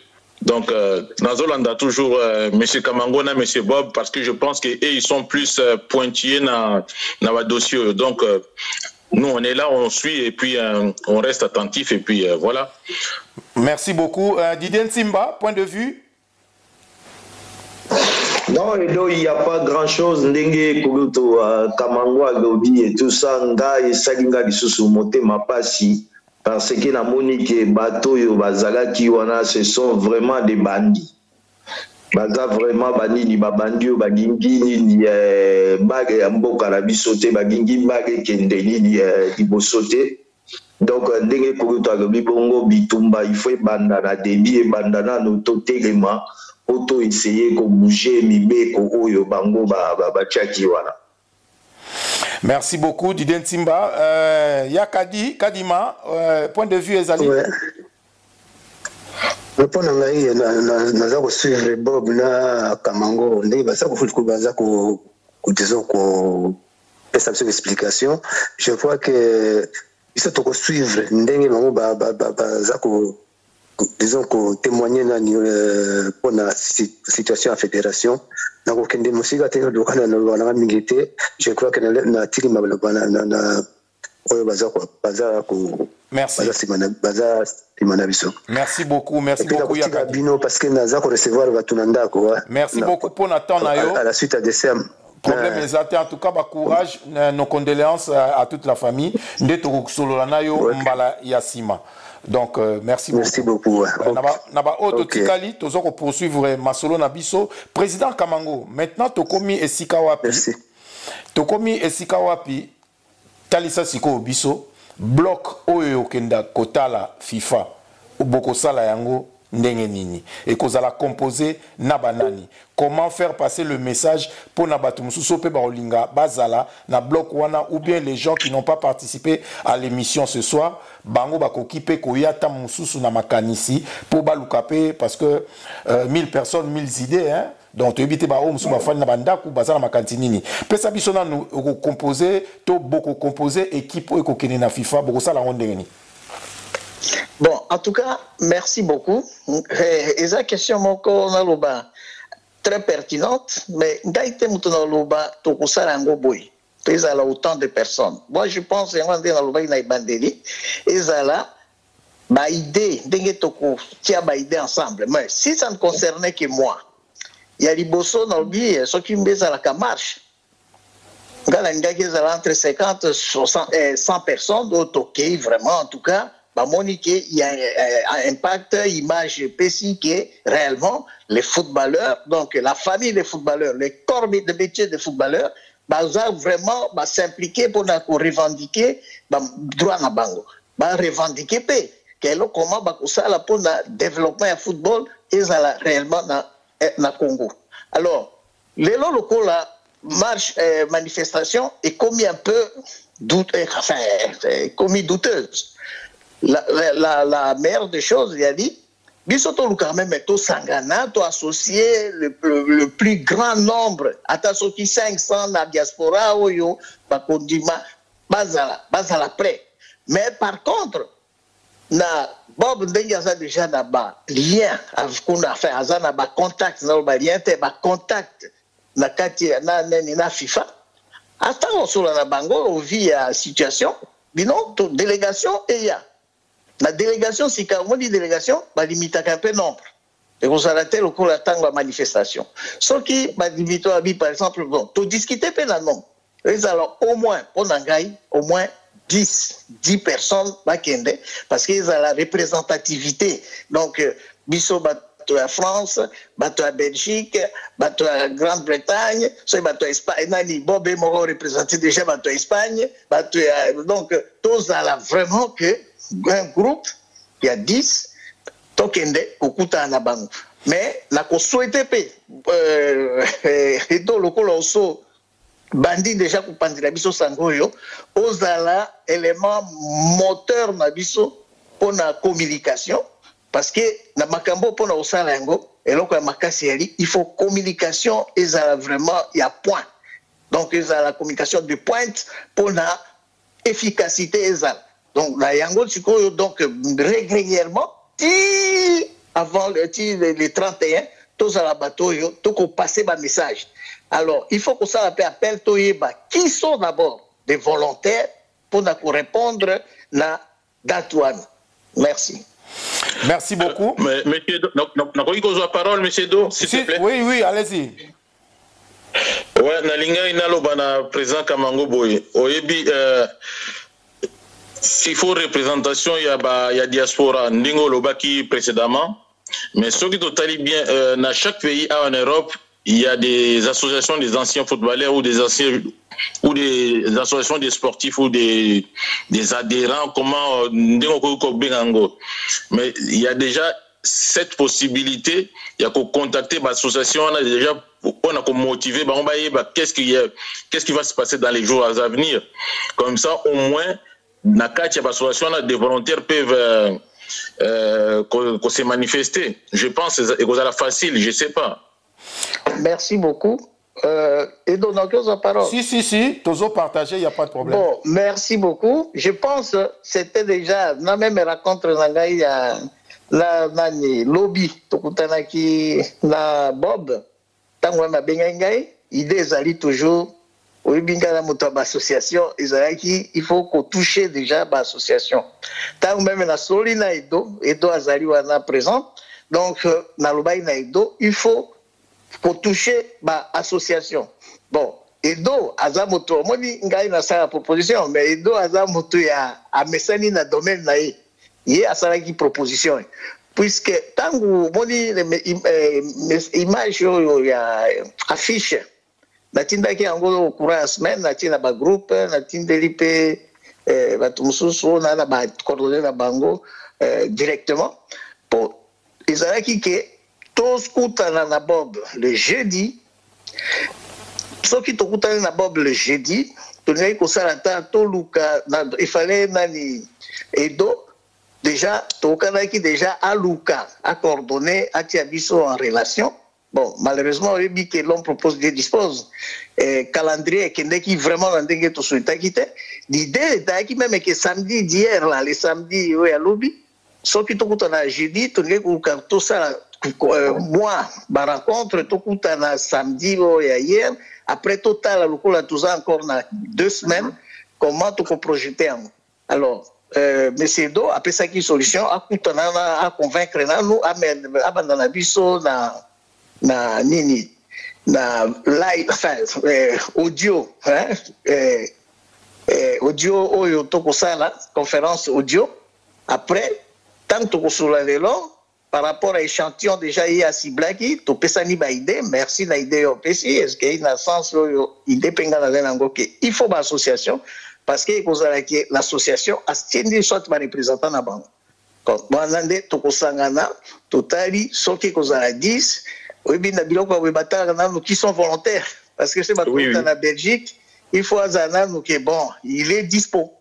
Donc, Nazolanda toujours M. Kamangona, M. Bob, parce que je pense qu'ils sont plus pointillés dans le dossier. Donc, nous, on est là, on suit et puis on reste attentif et puis voilà. Merci beaucoup. Didier Nsimba, point de vue? Non, il n'y a pas grand-chose. Ndenge Kuluto, Kamangwa, Lobi et tout ça, Nga et Salinga Lisusu Mote Mapasi, parce que la monique bateau yo bazala ki wana, ce sont vraiment des bandits. Baza vraiment banini babandio bagingi ni bag mboka la bisote bagingi bag kendeni ni libosote. Donc ndenge Kuluto Lobi bongo bitumba il faut banda na debi et banda na noto telema auto essayer ko bouger mibeko oyo bango ba chaki wana. Merci beaucoup Didier Nsimba. Yakadi Kadima, point de vue Ezali. Ouais. Le point ngai naza ko suivre Bob na Kamango ndenge baza ko fuku baza ko disons ko pesa une explication. Je vois que il faut ko suivre ndenge bango baza ko disons que témoigner pour la situation à la fédération. Je crois que merci. Merci beaucoup. Merci beaucoup. Parce que recevoir merci beaucoup pour notre à la suite à décembre. Problème exact. En tout cas, courage, nos condoléances à toute la famille. Ndeto Sololanayo Mbala Yassima. Donc, merci beaucoup. Merci beaucoup. Naba auto tikali, tozo ko poursuivre Masolo Nabiso. Président Kamango, maintenant Tokomi Esika Wapi. Merci. Tokomi Esika Wapi, Talisa Siko Biso, bloc Oyo Kenda Kotala FIFA, Boko Sala Yango, Ndenge Nini. Et kozala composé Nabanani. Comment faire passer le message pour Nabatumusu Sope Baolinga, Bazala, na bloc Wana, ou bien les gens qui n'ont pas participé à l'émission ce soir, Bango Bakokipe Koyata Mususu Namakanisi, pour Balukape, parce que 1000 personnes, 1000 idées, hein. Donc, tu évites Bao Musu Bafan Nabandaku, Bazala Makantinini. Pesa Bisona nous composé, to beaucoup composé, équipe Eko Kenena FIFA, beaucoup ça la ronde. Bon, en tout cas, merci beaucoup. Et la question, mon corps, très pertinente, mais Gaïté Moutonaloba, Tokosarango Boy, ils ont autant de personnes. Moi, je pense que les gens qui ont bandeli, ils ont une idée, ils ont une idée ensemble. Mais si ça ne concernait que moi, il y a des bossons dans le billet, ceux qui me disent à la marche. entre 50 et 100 personnes, d'autres, ok, vraiment, en tout cas, il y a un impact, image PC que réellement les footballeurs, donc la famille des footballeurs, les corps de métier des footballeurs, vraiment s'impliquer pour revendiquer droit à bango, revendiquer comment ça pour le développement du football et réellement dans Congo. Alors, les locaux là marche manifestation est commis un peu douteuse. La meilleure des choses, il a dit, bisoto quand même tout sangana, tout associé le plus grand nombre, attention qui 500 la diaspora ou yo, bakondima, bazala près. Mais par contre, na Bob Ndengaza déjà na ba lien avec qu'on a fait azana ba contact na ba lien te ba contact na kati na FIFA. Hasta on sur la bango vit la situation, binon délégation et ya. La délégation, si on dit délégation, bah limite à un peu nombre. Et vous arrêtez le cours de la manifestation. Ce qui, bah, limite à par exemple, bon, tu discuter peu la nom. Alors, au moins, on a au moins 10 personnes, parce qu'ils ont la représentativité. Donc, biso, bateau à France, bateau à Belgique, bateau à Grande-Bretagne, bateau à Espagne, Nani, Bob et Moro représenté déjà bateau à Espagne, bateau à, donc, tous à la vraiment que, un groupe, il y a 10, tokende, okuta na bango. Mais, la souhaité et donc, le colosso, bandit déjà pour pandi la biso sangoyo, osala élément moteur na biso pour la communication, parce que na makambo pour na osala yango, et donc la makasi il faut communication, et ça vraiment, il y a point. Donc, il y a la communication de pointe pour la efficacité, et ça. Donc, la yango, donc, régulièrement, avant le 31, tous à la bateau, tout qu'on passe un message. Alors, il faut que ça appelle qui sont d'abord des volontaires pour nous répondre à Datouane. Merci. Merci beaucoup. Monsieur Do, la parole, monsieur Do, s'il te plaît. Oui, oui, allez-y. Oui, Nalinga Inalobana, président Kamango Boye. Oyebi, il faut représentation, il y a diaspora, Ndingo Lobaki précédemment, mais ce qui est bien, dans chaque pays en Europe, il y a des associations des anciens footballeurs ou des anciens ou des associations des sportifs ou des adhérents, comment mais il y a déjà cette possibilité, il y a qu'à contacter l'association, on a déjà on a motivé, qu'est-ce qui va se passer dans les jours à venir. Comme ça, au moins, dans l'association, des volontaires peuvent se manifester. Je pense que c'est facile, je ne sais pas. Merci beaucoup. Et donc, la parole. Si, toujours partagé, il n'y a pas de problème. Bon, merci beaucoup. Je pense que c'était déjà, on a même rencontré la lobby, la Bob, idée ali toujours, association, il faut qu'on touche déjà l'association. Tant même la Solina Edo Azali wana présent, donc, il faut qu'on touche l'association. Bon, Edo Azamoto, moi, ngai na sa proposition, mais Edo Azamoto ya amesani na domaine na ye. Il y a ça qui proposition. Puisque tant que image il y a affiche, natinda ki ango courant semaine, natinda ba groupe, natinda lipe batumususu na ba coordonner na bango directement. Pour Izaraki que tous kutana na Bob le jeudi. Ceux qui kutana na Bob le jeudi, tenez ko salata to luka il fallait nani Edo. Déjà, Tokanaki déjà à Luka, à coordonner, à Tiabiso en relation. Bon, malheureusement, on dit que l'on propose des disposes. Calendrier, qui vraiment n'a pas tout souhaité quitter. L'idée est qui même que samedi d'hier, là, les samedis, oui, à lobby, sauf que tout le monde a jeudi, tout ça, moi, ma rencontre, tout le monde a samedi, hier, après total, le a tout ça encore 2 semaines, comment tout projeter. Alors, Monsieur Do, après ça, qui solution, à convaincre nous, à abandonner biso na nini, live, enfin, audio, hein, audio oyo tokosala conférence audio. Après, tant tokosula lelo par rapport à échantillon déjà il y a ciblaki, to pesani ba idée, merci na idée au pesi, est-ce qu'il y a un sens oyo idée penga na lenango ke il faut ba association parce que kozala ke l'association a tiendi soit ma représentant na bango. Quand banande tokosangana totali soki kozala 10 oui, qui sont volontaires. Parce que c'est ma en Belgique, il faut que bon, il est dispo.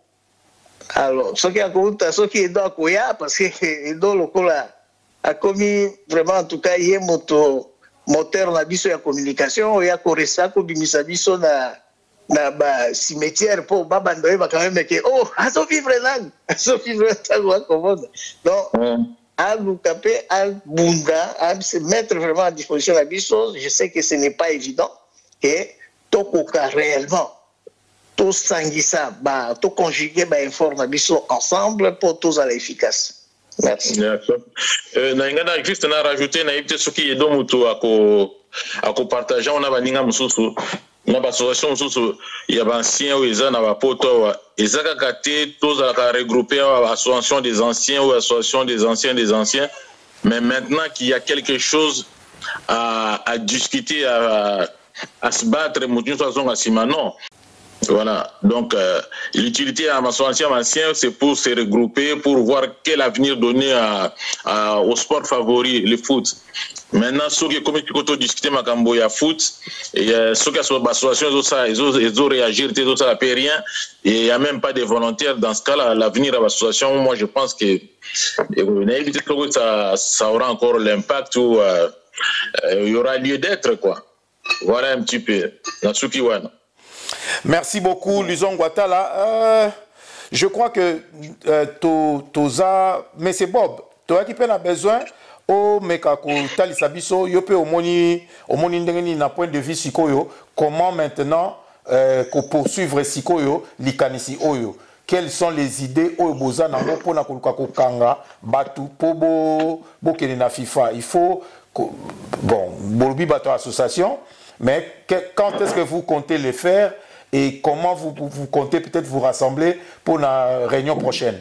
Alors, ce qui est dans Koya, parce que dans le Kola a commis vraiment, en tout cas, il y a moteur na biso ya communication, il y a Koresa, Kobimisa biso na cimetière pour Babandoé, quand même, oh, à ce vivre là, à ce vivre là, donc, à nous taper, à Bunda, à se mettre vraiment à disposition de la biso. Je sais que ce n'est pas évident. Et tokoka réellement, tout sanguissa, tout conjuguer, informe la biso ensemble pour tous aller efficace. Merci. Naingana juste na rajouter na ibte soki edo mutu ako partager on a baninga mususu. Na l'association mususu ya anciens ou eza na bapoto ezaka kate tous à regrouper l'association des anciens ou l'association des anciens mais maintenant qu'il y a quelque chose à discuter à se battre mutu façon à non. Voilà, donc l'utilité à ma ancien, c'est pour se regrouper, pour voir quel avenir donner au sport favori, le foot. Maintenant, ceux qui ont discuté ma camboya foot, et ceux qui sont association, ils ont réagi, ils ont fait rien, et il n'y a même pas de volontaires dans ce cas-là. L'avenir à l'association, moi je pense que ça aura encore l'impact où il y aura lieu d'être, quoi. Voilà un petit peu. Merci beaucoup, Luzon Guatala. Je crois que Toza, mais c'est Bob, toi qui a besoin, au Mekako Talisabiso, yope au moni na point de vue sikoyo, comment maintenant poursuivre sikoyo, likanisi oyo. Quelles sont les idées au boza nango pona kulukako kanga batu pobo bokene na FIFA. Il faut bon, bolbi bato association, mais quand est-ce que vous comptez les faire? Et comment vous comptez peut-être vous rassembler pour la réunion prochaine?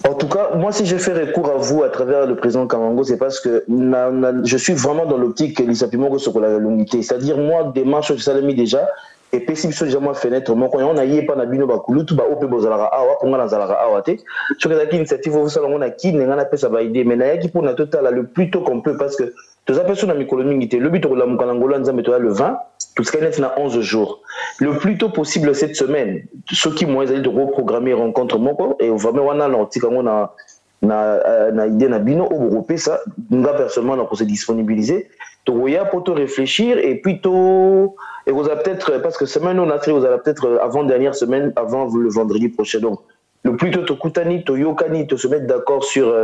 En tout cas, moi, si je fais recours à vous à travers le président Kamango, c'est parce que je suis vraiment dans l'optique que l'Isapimo sur la longuité. C'est-à-dire, moi, démarche, je l'ai mis déjà, et puis si je suis déjà fenêtre, moi, quand on a yé pas nabino bakulu, tout ba ope bozalara awa, pour nga zalara awa te. Sur les initiatives, vous savez, on a qui n'a pas ça va aider, mais n'a qui pour na total le plus tôt qu'on peut, parce que tous les personnes à mi-colomingité, le but de la Moukanangola, nous avons le 20, tout ce qui est net, 11 jours. Le plus tôt possible cette semaine, ceux qui m'ont dit de reprogrammer rencontre moko et vraiment on a l'article on a idée na bino au groupe ça, nous personnellement on s'est disponibiliser, to ya pour te réfléchir et puis to et vous avez peut-être parce que semaine on a fait vous avez peut-être avant dernière semaine avant le vendredi prochain donc le plus tôt to kutani to yokani to se mettre d'accord sur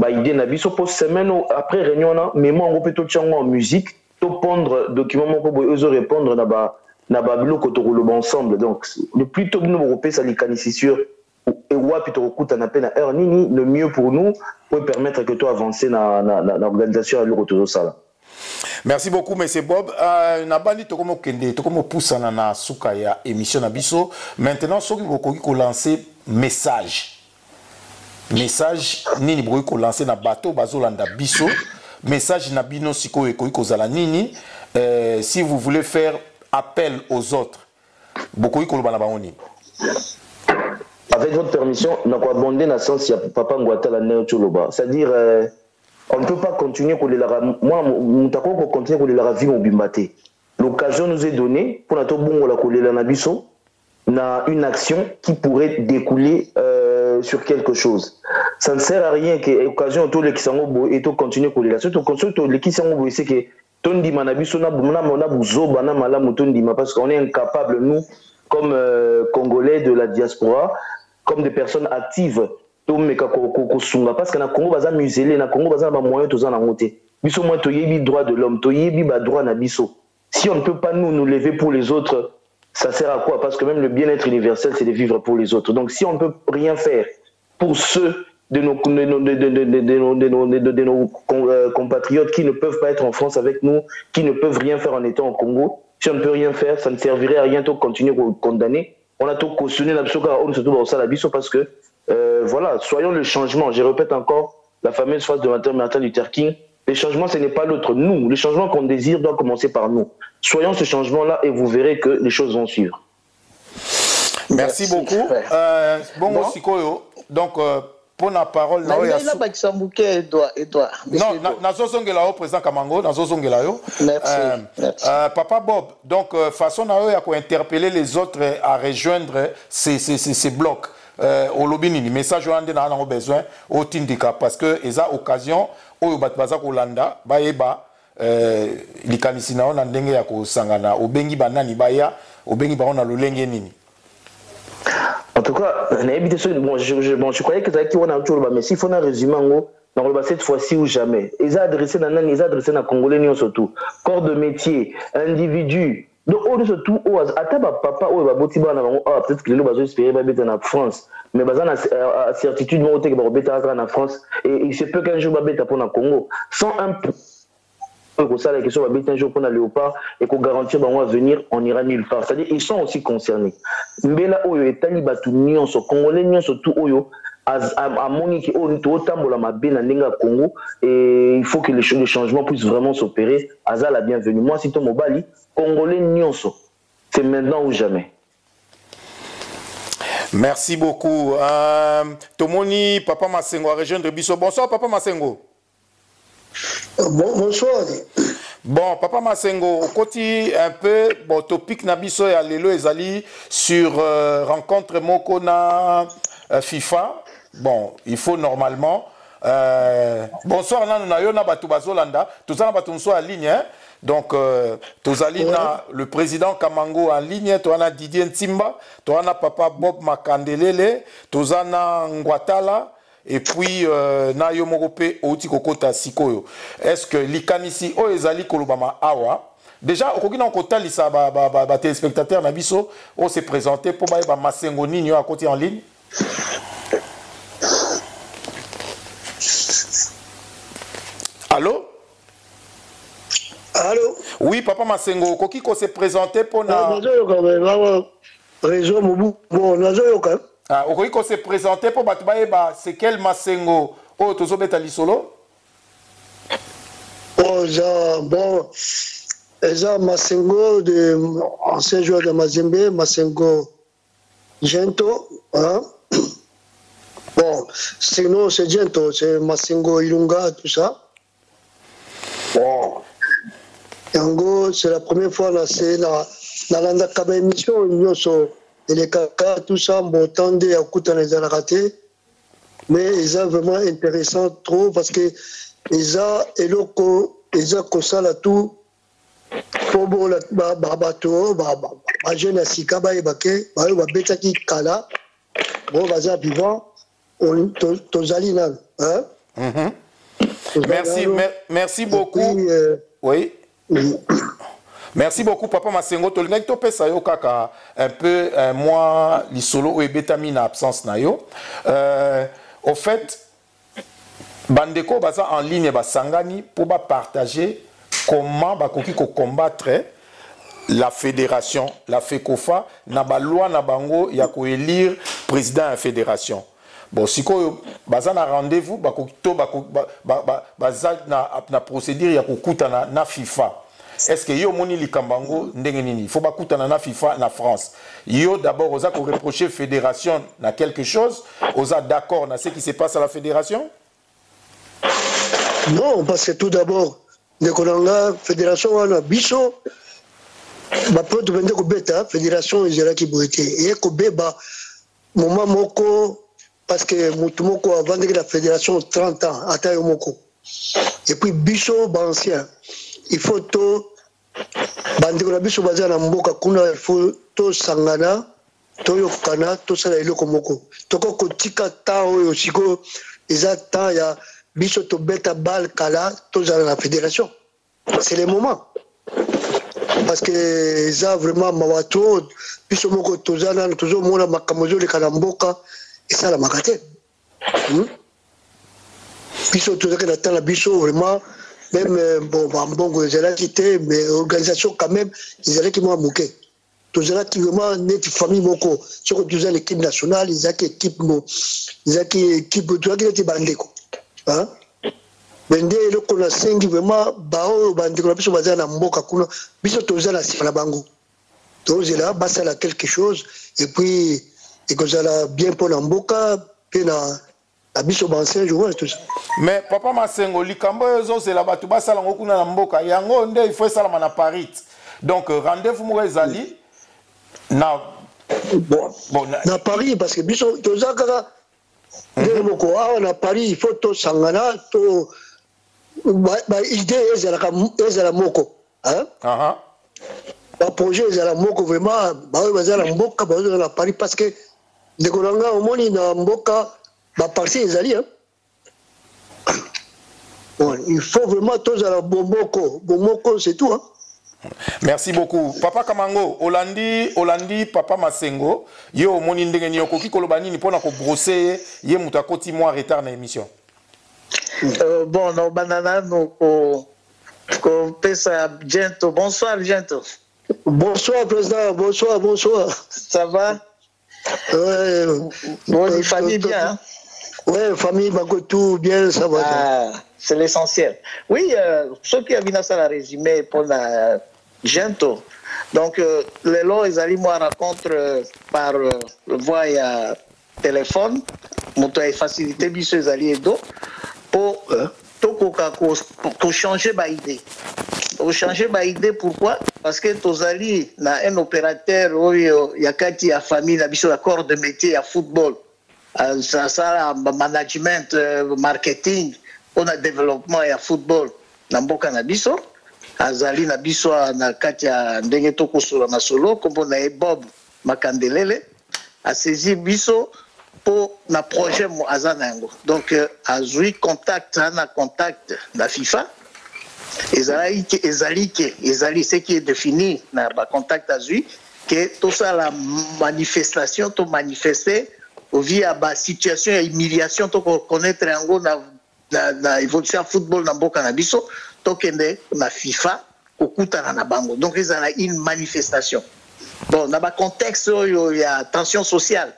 idée na biso pour semaine après réunion là mais moi on peut tout changer en musique to pondre document pour eux répondre na babilo ko to le ensemble donc le plus tôt nous européens ça les canisi sûr et wapi to kuta na pena heure nini le mieux pour nous pour permettre que toi avancer na organisation à l'autre ça. Merci beaucoup, M. Bob. Nabandi tokomo kende, tokomo poussa na suka ya émission na biso. Maintenant, ceux qui vont lancer message nini bokoki ko lancer na bateau bazolanda biso. Message na bino siko ekoki kozala nini. Si vous voulez faire appel aux autres, bokoki ko lobana bango nini. Avec votre permission, on va abonder dans le sens il y a Papa Ngouatala Neo Choloba. C'est-à-dire on ne peut pas continuer pour les moi on continuer pour les vie mobimbate. L'occasion nous est donnée pour notre bon la coller la nabiso na une action qui pourrait découler sur quelque chose. Ça ne sert à rien que l'occasion tous les qui sont et tout continuer pour les surtout les qui sont c'est que tondi manabiso na buzo bana malamu tondi parce qu'on est incapable nous comme Congolais de la diaspora comme des personnes actives parce que na Congo baza muselé na Congo baza ba moyen to za na ngoté biso moi to yebi droit de l'homme to yebi ba droit na biso si on ne peut pas nous lever pour les autres ça sert à quoi parce que même le bien-être universel c'est de vivre pour les autres donc si on ne peut rien faire pour ceux de nos compatriotes qui ne peuvent pas être en France avec nous, qui ne peuvent rien faire en étant au Congo. Si on ne peut rien faire, ça ne servirait à rien de continuer à condamner. On a tout cautionné parce que, voilà, soyons le changement. Je répète encore la fameuse phrase de Martin Luther King. Les changements, ce n'est pas l'autre. Nous, le changement qu'on désire doit commencer par nous. Soyons ce changement-là et vous verrez que les choses vont suivre. Merci beaucoup. Bon, Sikoyo. Donc, pour la parole, non, nazozongela président Kamango, nazozongela yo. Merci. Papa Bob, donc façon na yo ya ko interpeller les autres à rejoindre ces blocs. Au lobby ni message on a besoin au tindika parce que eza occasion oyo bat baza ko landa ba yeba likanisi na on ndenge ya ko sangana obengi banani baya obengi ba on lolenge nini. En tout cas, je croyais que c'était qui on a toujours, mais s'il faut un résumé, cette fois-ci ou jamais. Ils ont adressé à Congolais surtout. Corps de métier, individu. Donc, surtout, papa, peut-être que les gens espérer en France, mais à certitude, en France, et il se peut qu'un jour, pour le Congo, sans un la question va un jour pour le léopard et qu'on garantir qu'on va venir, on ira nulle part. C'est-à-dire ils sont aussi concernés. Mais là où est talibatu nion so congolais nion surtout oyo à moni qui au tambola ma ben ndinga Congo et il faut que les changements puissent vraiment s'opérer. Aza la bienvenue. Moi si ton mobali congolais nion so c'est maintenant ou jamais. Merci beaucoup. Tomoni Papa Masengo à rejoindre Bisso. Bonsoir Papa Masengo. Bonsoir. Bon, Papa Masengo, au côté un peu, bon, topic Nabiso et Alelo Ezali sur rencontre Mokona FIFA. Bon, il faut normalement. Bonsoir, Nana Batubazolanda. Tout ça, nous en ligne. Hein? Donc, Tozalina, le président Kamango en ligne, tu as Didier Ntimba, tu as Papa Bob Makandelele, tu as Ngwatala. Et puis, Nayo Morope Outi Kokota Sikoyo. Est-ce que Likanisi O Ezali Kolobama Awa, déjà, au Kogina Kota Lisa, téléspectateur Nabiso, on s'est présenté pour Baïba Masengo Nino à côté en ligne. Allô? Allô? Oui, Papa Masengo, Koki ko s'est présenté pour na. Réseau Mobu, bon, Nazoyoka. Ah, au qu'on s'est présenté pour Batbaïba, c'est quel Masengo? Oh, Tozo Betali Solo? Oh, bon, Eza Masengo, ancien joueur de Mazembe, Masengo Gento, hein? Bon, sinon c'est Gento, c'est Masengo Ilunga, tout ça. Bon, Yango, c'est la première fois là, c'est dans la émission, et les caca, tout ça, bon, tendez à écouter les raté, mais ils sont vraiment intéressant trop parce que ils ont eloko, ils ont comme ça là tout, pour bon la bateau, jeune asika baibake, beta qui kala, bon baza vivant, on tozali nan, hein? Merci beaucoup. Oui. Merci beaucoup, Papa Masengo. Tolnek to pesa yo kaka un peu moi lisolo ou betamine absence na yo. Au fait, bandeko baza en ligne ba sangani pour ba partager comment ba koki ko combattre la fédération, la FECOFA na ba loi na bango ya ko élire président de fédération. Bon, si ko baza na rendez-vous ba koki to baza na procédure ya ko kuta na FIFA. Est-ce que yo moni likambango ndenge nini? Il faut pas kutana na FIFA na France. Yo d'abord osa ko reprocher fédération na quelque chose, osa d'accord na ce qui se passe à la fédération? Non, parce que tout d'abord, de Konanga fédération wana biso ba peut demander ko beta fédération ezela ki boité et ko beba moment moko parce que mutu moko avant de la fédération 30 ans ata yo moko. Et puis biso ba ancien il faut to bandeko na biso baza na mboka kuna il faut to sangana to yokana to sala eloko moko toko kotika ta oyo siko eza ta ya biso to beta bal kala to za la fédération c'est le moment parce que eza vraiment mawato biso moko to za na tozo mona makamozo le kana mboka et ça la makate biso tout ça que dans la biso vraiment même bon Mbongo ils allaient quitter mais organisation quand même ils allaient qui m'ont manqué tous là qui vraiment net famille moko sur tous l'équipe nationale ils avaient équipe ils avaient équipe tout ça qui était bandeko hein bende le ko na sengi vraiment bao bandeko na biso bazana na mboka kuna biso tous na sifana bango tous là basa la quelque chose et puis et que ça la bien pour la mboka puis na abiso bansen joueur tout ça. Mais papa Masengo likambo ezo c'est là-bas tu basala ngokuna na mboka yango nde il faut ça na Paris. Donc rendez-vous mo ezali na bon na Paris parce que biso tozaka de moko na Paris il faut to sangana to ba idée ezala moko hein ba projet ezala moko vraiment ba bazala mboka ba na Paris parce que de kolanga omoni na mboka bah parti les alliés. Bon, il faut vraiment tous à la Bomoko, c'est tout. Hein. Merci beaucoup. Papa Kamango, Olandi, Papa Masengo, yo moni ndenge nyoko ki kolobani ni pona ko brosser ye muta koti moi retard na émission. Bon, no banana no ko pesa Gento. Bonsoir Gento. Bonsoir président, bonsoir. Ça va? Ouais. Bon, famille bien. Hein? Oui, famille, tout bien, ça va. Ah, c'est l'essentiel. Oui, ce qui a vu ça la résumé pour la Gento. Donc, les lois, ils allaient moi rencontre par voie téléphone, mon facilité, ils allaient pour changer d'idée. Pour changer d'idée, pourquoi? Parce que tous alliés, un opérateur, il y a une famille, il y a un corps de métier à football. Ça, management, marketing, on a développement et à football. Dans Mboka na biso, azali na biso na kati ya ndenge toko solo na solo, comme on a Bob Makandelele, a saisi biso pour na projet mo azanango. Donc azui contact na FIFA. Ezali ce qui est défini na ba contact azui que tout ça la manifestation to manifester via la situation et humiliation pour connaître la évolution football dans Mboka na biso to kende na FIFA kokutana na bango. Donc ils ont une manifestation. Bon, dans le contexte il y a tension sociale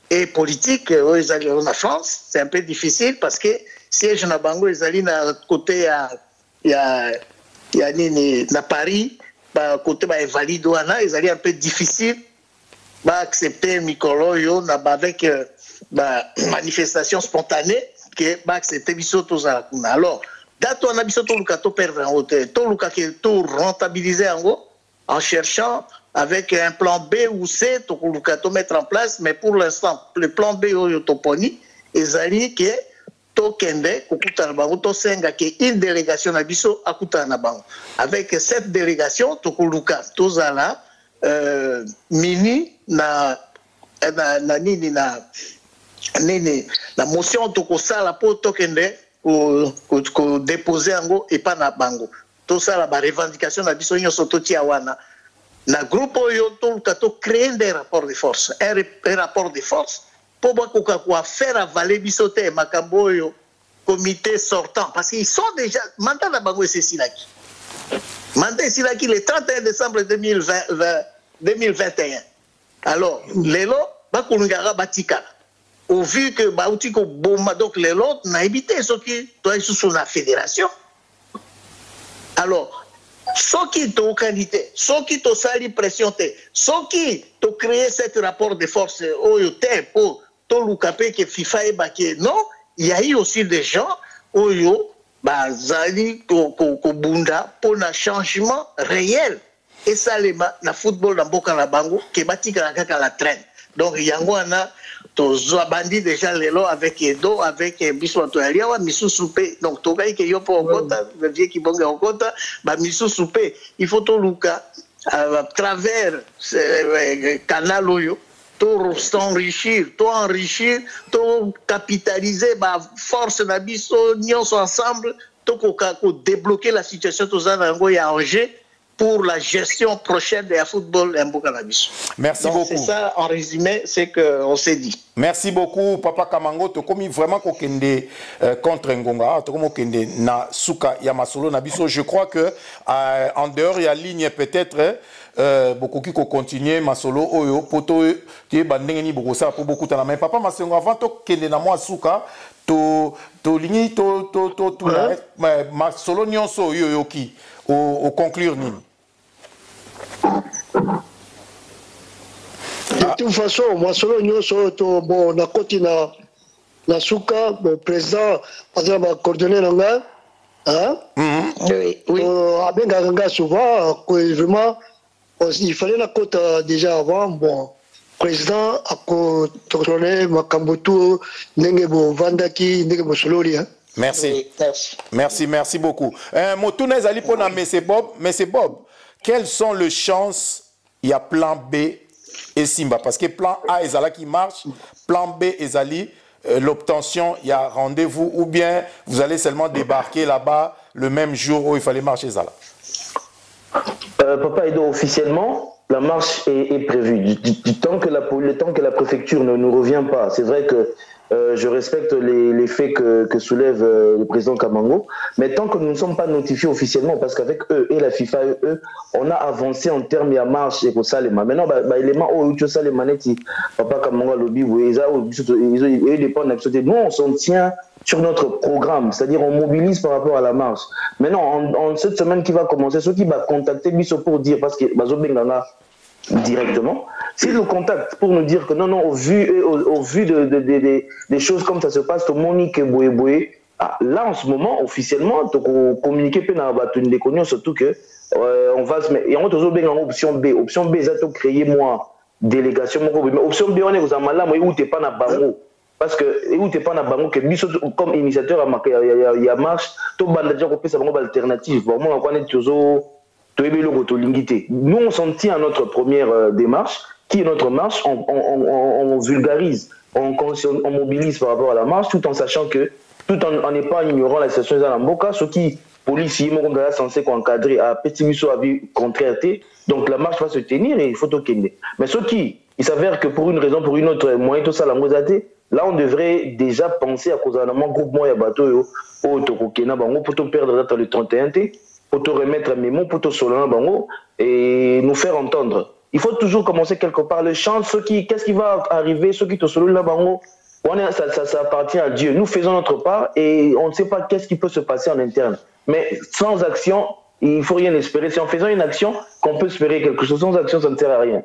et politique ils allaient en France, c'est un peu difficile parce que siège na bango ils allaient na côté il y a nini na Paris, ba côté ba invalide wana, ils allaient un peu difficile va accepter Mikolo yo avec manifestation spontanée que va accepter bisoto za kuna. Alors dato on a bisoto lukato perdre en hauteur to lukake to rentabiliser en cherchant avec un plan B ou C to lukato mettre en place, mais pour l'instant le plan B yo toponi ezali que to kende kokutana bango to senga que une délégation na biso akutana bango avec cette délégation to luka to zala mini na motion to ko sala po to kende ko déposer ango et pas na bango to sala ba revendication na biso nyoso to tia wana na groupe yo to to créer des rapports de force un rapport de force pour ko faire avaler biso te makambo yo comité sortant parce qu'ils sont déjà mandat na bango c'est silaki mandat silaki le 31 décembre 2021. Alors, les lots, au vu que Bautiko Boma, donc les lots, n'a évité ce qui doit être sous la fédération. Alors, ce qui t'a qualité, ce qui t'a sali pression, ce qui t'a créé cet rapport de force, pour t'loukaper que FIFA est baqué, non, il y a eu aussi des gens, Zali, Kobunda, pour un changement réel. Et ça, le football dans Mboka na bango, qui bâtit la traîne. Donc, yango ana, to bandit déjà les lots avec Edo, avec Biswa Toyalia, Missou Soupé. Donc, to gaï que yo po okota, le vieux qui bonga okota, Missou Soupé. Il faut to luka, à travers canal oyo, to s'enrichir, to capitaliser, force na biso, nyonso ensemble, to débloquer la situation, to zanango ya Angers, pour la gestion prochaine de la football et Mboka Nabiso. Merci beaucoup. C'est ça, en résumé, c'est qu'on s'est dit. Merci beaucoup, Papa Kamango. Tu as vraiment kokende contre Ngonga. Tu as kokende na suka ya masolo Nabiso. Je crois que en dehors il y a ligne peut-être beaucoup qui continuer masolo oyo poto tu bandenge ni beaucoup ça pour beaucoup ta mais Papa Masengo avant to kende na moi suka to ligne to masolo nyonso yo ki au conclure nini. De toute façon, moi, selon nous, on a continué na suka, le président, par exemple, a coordonné l'angle, hein? Oui. Avec souvent, vraiment, il fallait la côte déjà avant, bon, le président a coordonné Makambutu, Nengebo Vandaki, Nengebo Solori, hein? Merci. Merci beaucoup. Motounez Ali pour M. Bob, quelles sont les chances il y a plan B et Simba? Parce que plan A est là qui marche, plan B est allé, l'obtention, il y a rendez-vous, ou bien vous allez seulement débarquer là-bas le même jour où il fallait marcher ça là. Papa Edo, officiellement, la marche est prévue. Du temps que le temps que la préfecture ne nous revient pas, c'est vrai que je respecte les faits que soulève le président Kamango, mais tant que nous ne sommes pas notifiés officiellement, parce qu'avec eux et la FIFA, on a avancé en termes de marche et pour ça, maintenant, l'élément où tu as les manettes, Papa Kamango lobby, ils dépendent de nous, on s'en tient sur notre programme, c'est-à-dire on mobilise par rapport à la marche. Maintenant, en cette semaine qui va commencer, ceux qui vont contacter Bisso pour dire, parce que directement, s'ils nous contactent pour nous dire que non, au vu des choses comme ça se passe, tout Monique Boé, là en ce moment, officiellement, on communiquer dans la connus, surtout que on va se mettre. Et on va en option B. Option B, c'est de créer moi délégation. Mais option B, on est aux amalams, où tu n'es pas dans Bango. Parce que où tu n'es pas dans Bango, comme initiateur, il y a marche, tout le monde a déjà coupé sa Bango alternative. Bon, moi, on connaît toujours. Nous, on s'en tient à notre première démarche, qui est notre marche, on vulgarise, on mobilise par rapport à la marche, tout en sachant que, tout en n'est pas ignorant la situation de Zamboka, ce qui, policiers, mon gars, censé encadrer à petit musso à vie contraire, donc la marche va se tenir et il faut toquer. Mais ce qui, il s'avère que pour une raison, pour une autre, moyen, tout ça, la mosate, là, on devrait déjà penser à cause d'un groupement et à bateau, au Tokokena, pour te perdre dans le 31 pour te remettre mes mots, pour te soler bango et nous faire entendre. Il faut toujours commencer quelque part. Le chant, qu'est-ce qui va arriver, ceux qui te soulèvent là bango, ça appartient à Dieu. Nous faisons notre part et on ne sait pas qu'est-ce qui peut se passer en interne. Mais sans action, il ne faut rien espérer. C'est en faisant une action qu'on peut espérer quelque chose. Sans action, ça ne sert à rien.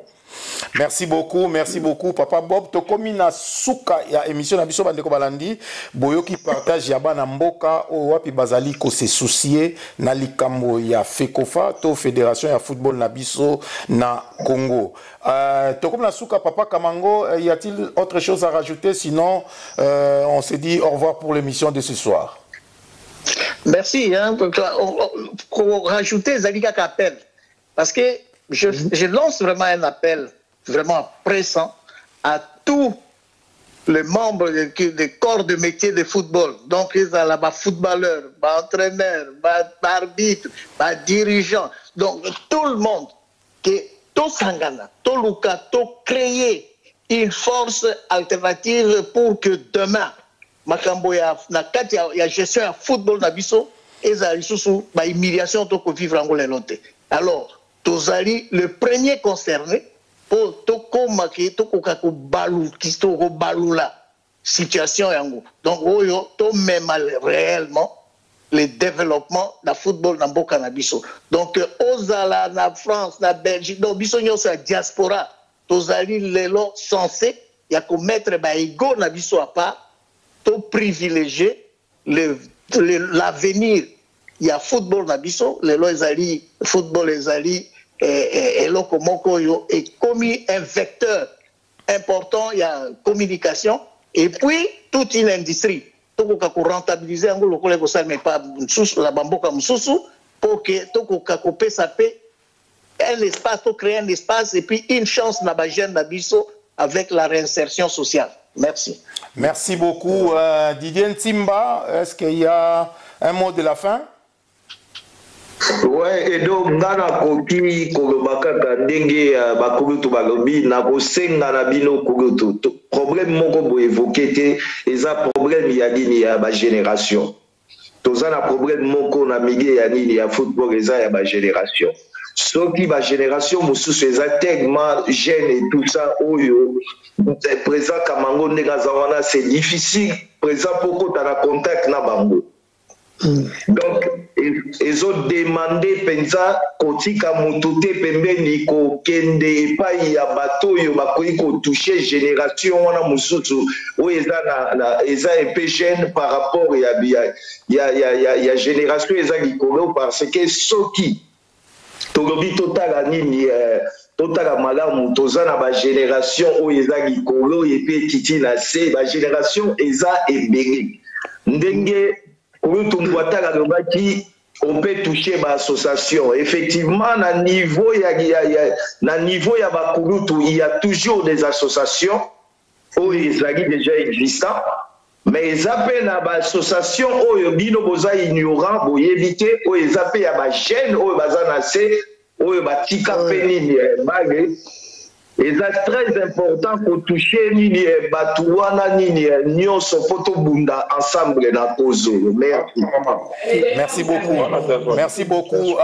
Merci beaucoup, Papa Bob. To komi na suka ya émission na biso bandeko balandi boyo qui partage ya bana mboka o wapi bazali ko se soucier na likambo ya FECOFA to fédération ya football na biso na Congo. To komi na suka Papa Kamango, y a-t-il autre chose à rajouter, sinon on se dit au revoir pour l'émission de ce soir. Merci pour rajouter Zalika Kapel parce que je lance vraiment un appel vraiment pressant à tous les membres des corps de métier de football. Donc, ils sont là, footballeurs, entraîneurs, arbitres, dirigeants. Donc, tout le monde qui tout sangana, tout luka, tout créer une force alternative pour que demain, makambo ya gestion ya football na biso, ezali susu ba humiliation to ko vivre en Angleterre. Alors, Tozali, le premier concerné, pour toko maki, toko kako balou, kistoko balou la situation yango. Donc, oyo, to même réellement le développement du football dans Mboka na biso. Donc, ozala na France, na Belgique, donc biso nyonso la diaspora, tozali lelo censé, ya ko mettre ba ego na biso à part, to privilégier l'avenir. Il y a football na biso, lelo ezali football ezali et lokomoko yo est commis un vecteur important, il y a communication et puis toute une industrie. Toko kako rentabiliser ngo lokole ko mais pas mususu la bamboka mususu pour que toko kako pesa un espace, pour créer un espace et puis une chance na ba jeune na biso avec la réinsertion sociale. Merci. Merci beaucoup Didier Ntimba. Est-ce qu'il y a un mot de la fin? Ouais, et donc ngana koki kolobaka ndenge bakurutu balobi na kosenga na bino kurutu problème moko bo évoquer te eza problème ya nini ya ba génération toza na problème moko na milieu ya nini ya football eza ya ba génération soki ba génération mosusu eza tellement jeune et tout ça oyo présent Kamango ndenge zawana c'est difficile présent poko ta na contact na bango. Donc, ils ont demandé penza kotika mututé pembeni ko kende epai ya bato yo bakoki ko toucher génération wana mususu o eza na eza epé jeune par rapport ya génération eza likolo parce que soki tolobi totala nini totala malamu toza na ba génération o eza likolo epé titi na se ba génération eza ebele ndenge on peut toucher ma association. Effectivement, na niveau ya bakurutu, il y a toujours des associations où ils sont déjà existants, mais ils appellent la association où ils sont ignorants pour éviter où ils appellent la chaîne où ils sont assez où ils sont et c'est très important pour toucher nini batuwana nini nyonso poto bunda ensemble na kozo. Merci beaucoup. Merci beaucoup.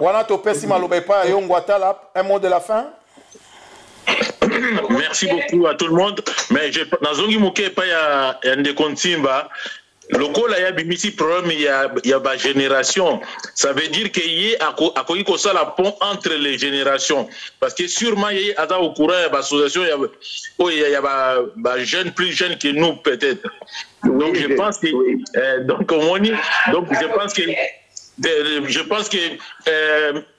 Wana to pesi maloba pa yongwatala un mot de la fin. Merci beaucoup à tout le monde, mais je nazongi moke pa ya Ndekontimba. Lokola ya bimisi problème il y a ba génération, ça veut dire que y a koki ko ça la pont entre les générations parce que sûrement y a au courant ya ba association il y a ba jeunes plus jeunes que nous peut-être. Donc je pense que je pense que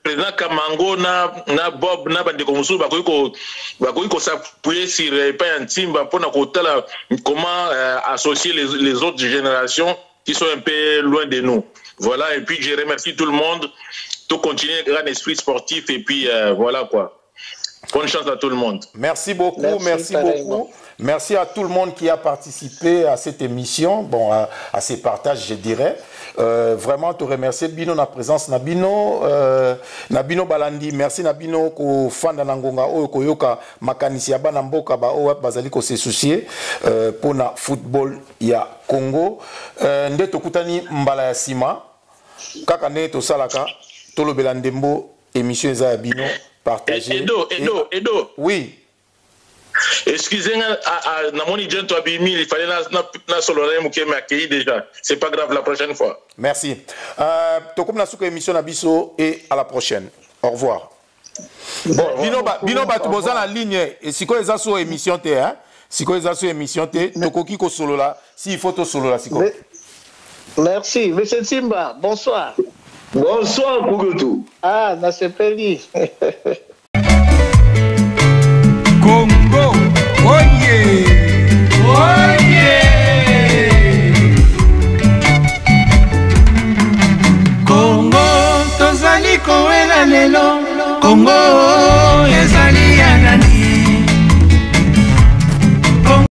président Kamango na Bob na bande comme ça bakoki ko s'appuyer sur pas Ntimba pour na kotala comment associer les autres générations qui sont un peu loin de nous. Voilà, et puis je remercie tout le monde, tout continuer grand esprit sportif et puis voilà quoi. Bonne chance à tout le monde. Merci beaucoup, merci beaucoup. Merci à tout le monde qui a participé à cette émission, bon, à ces partages, je dirais. Vraiment, te remercier Bino na présence Nabino Balandi. Merci Nabino ko fanda nangonga o ko yoka makanisi ya bana mboka ba o bazali ko se soucier pour na football ya Congo. Nde tokutani mbala ya sima kaka ne to salaka tolo belandembo émission za Bino partager. Edo. Oui. Excusez-moi, Namoni Djento Abimi, il fallait na solonner mouké m'accueillir déjà. C'est pas grave, la prochaine fois. Merci. Tokum na souka émission Nabiso et à la prochaine. Au revoir. Bon, Bino Batuboza la ligne et si quoi les asso émission T, hein? Si quoi les asso émission T, Tokoki ko solo là, s'il faut to solo là, si quoi. Merci, Monsieur Simba, bonsoir. Bonsoir, Kugutu. Ah, Nasepeli. Congo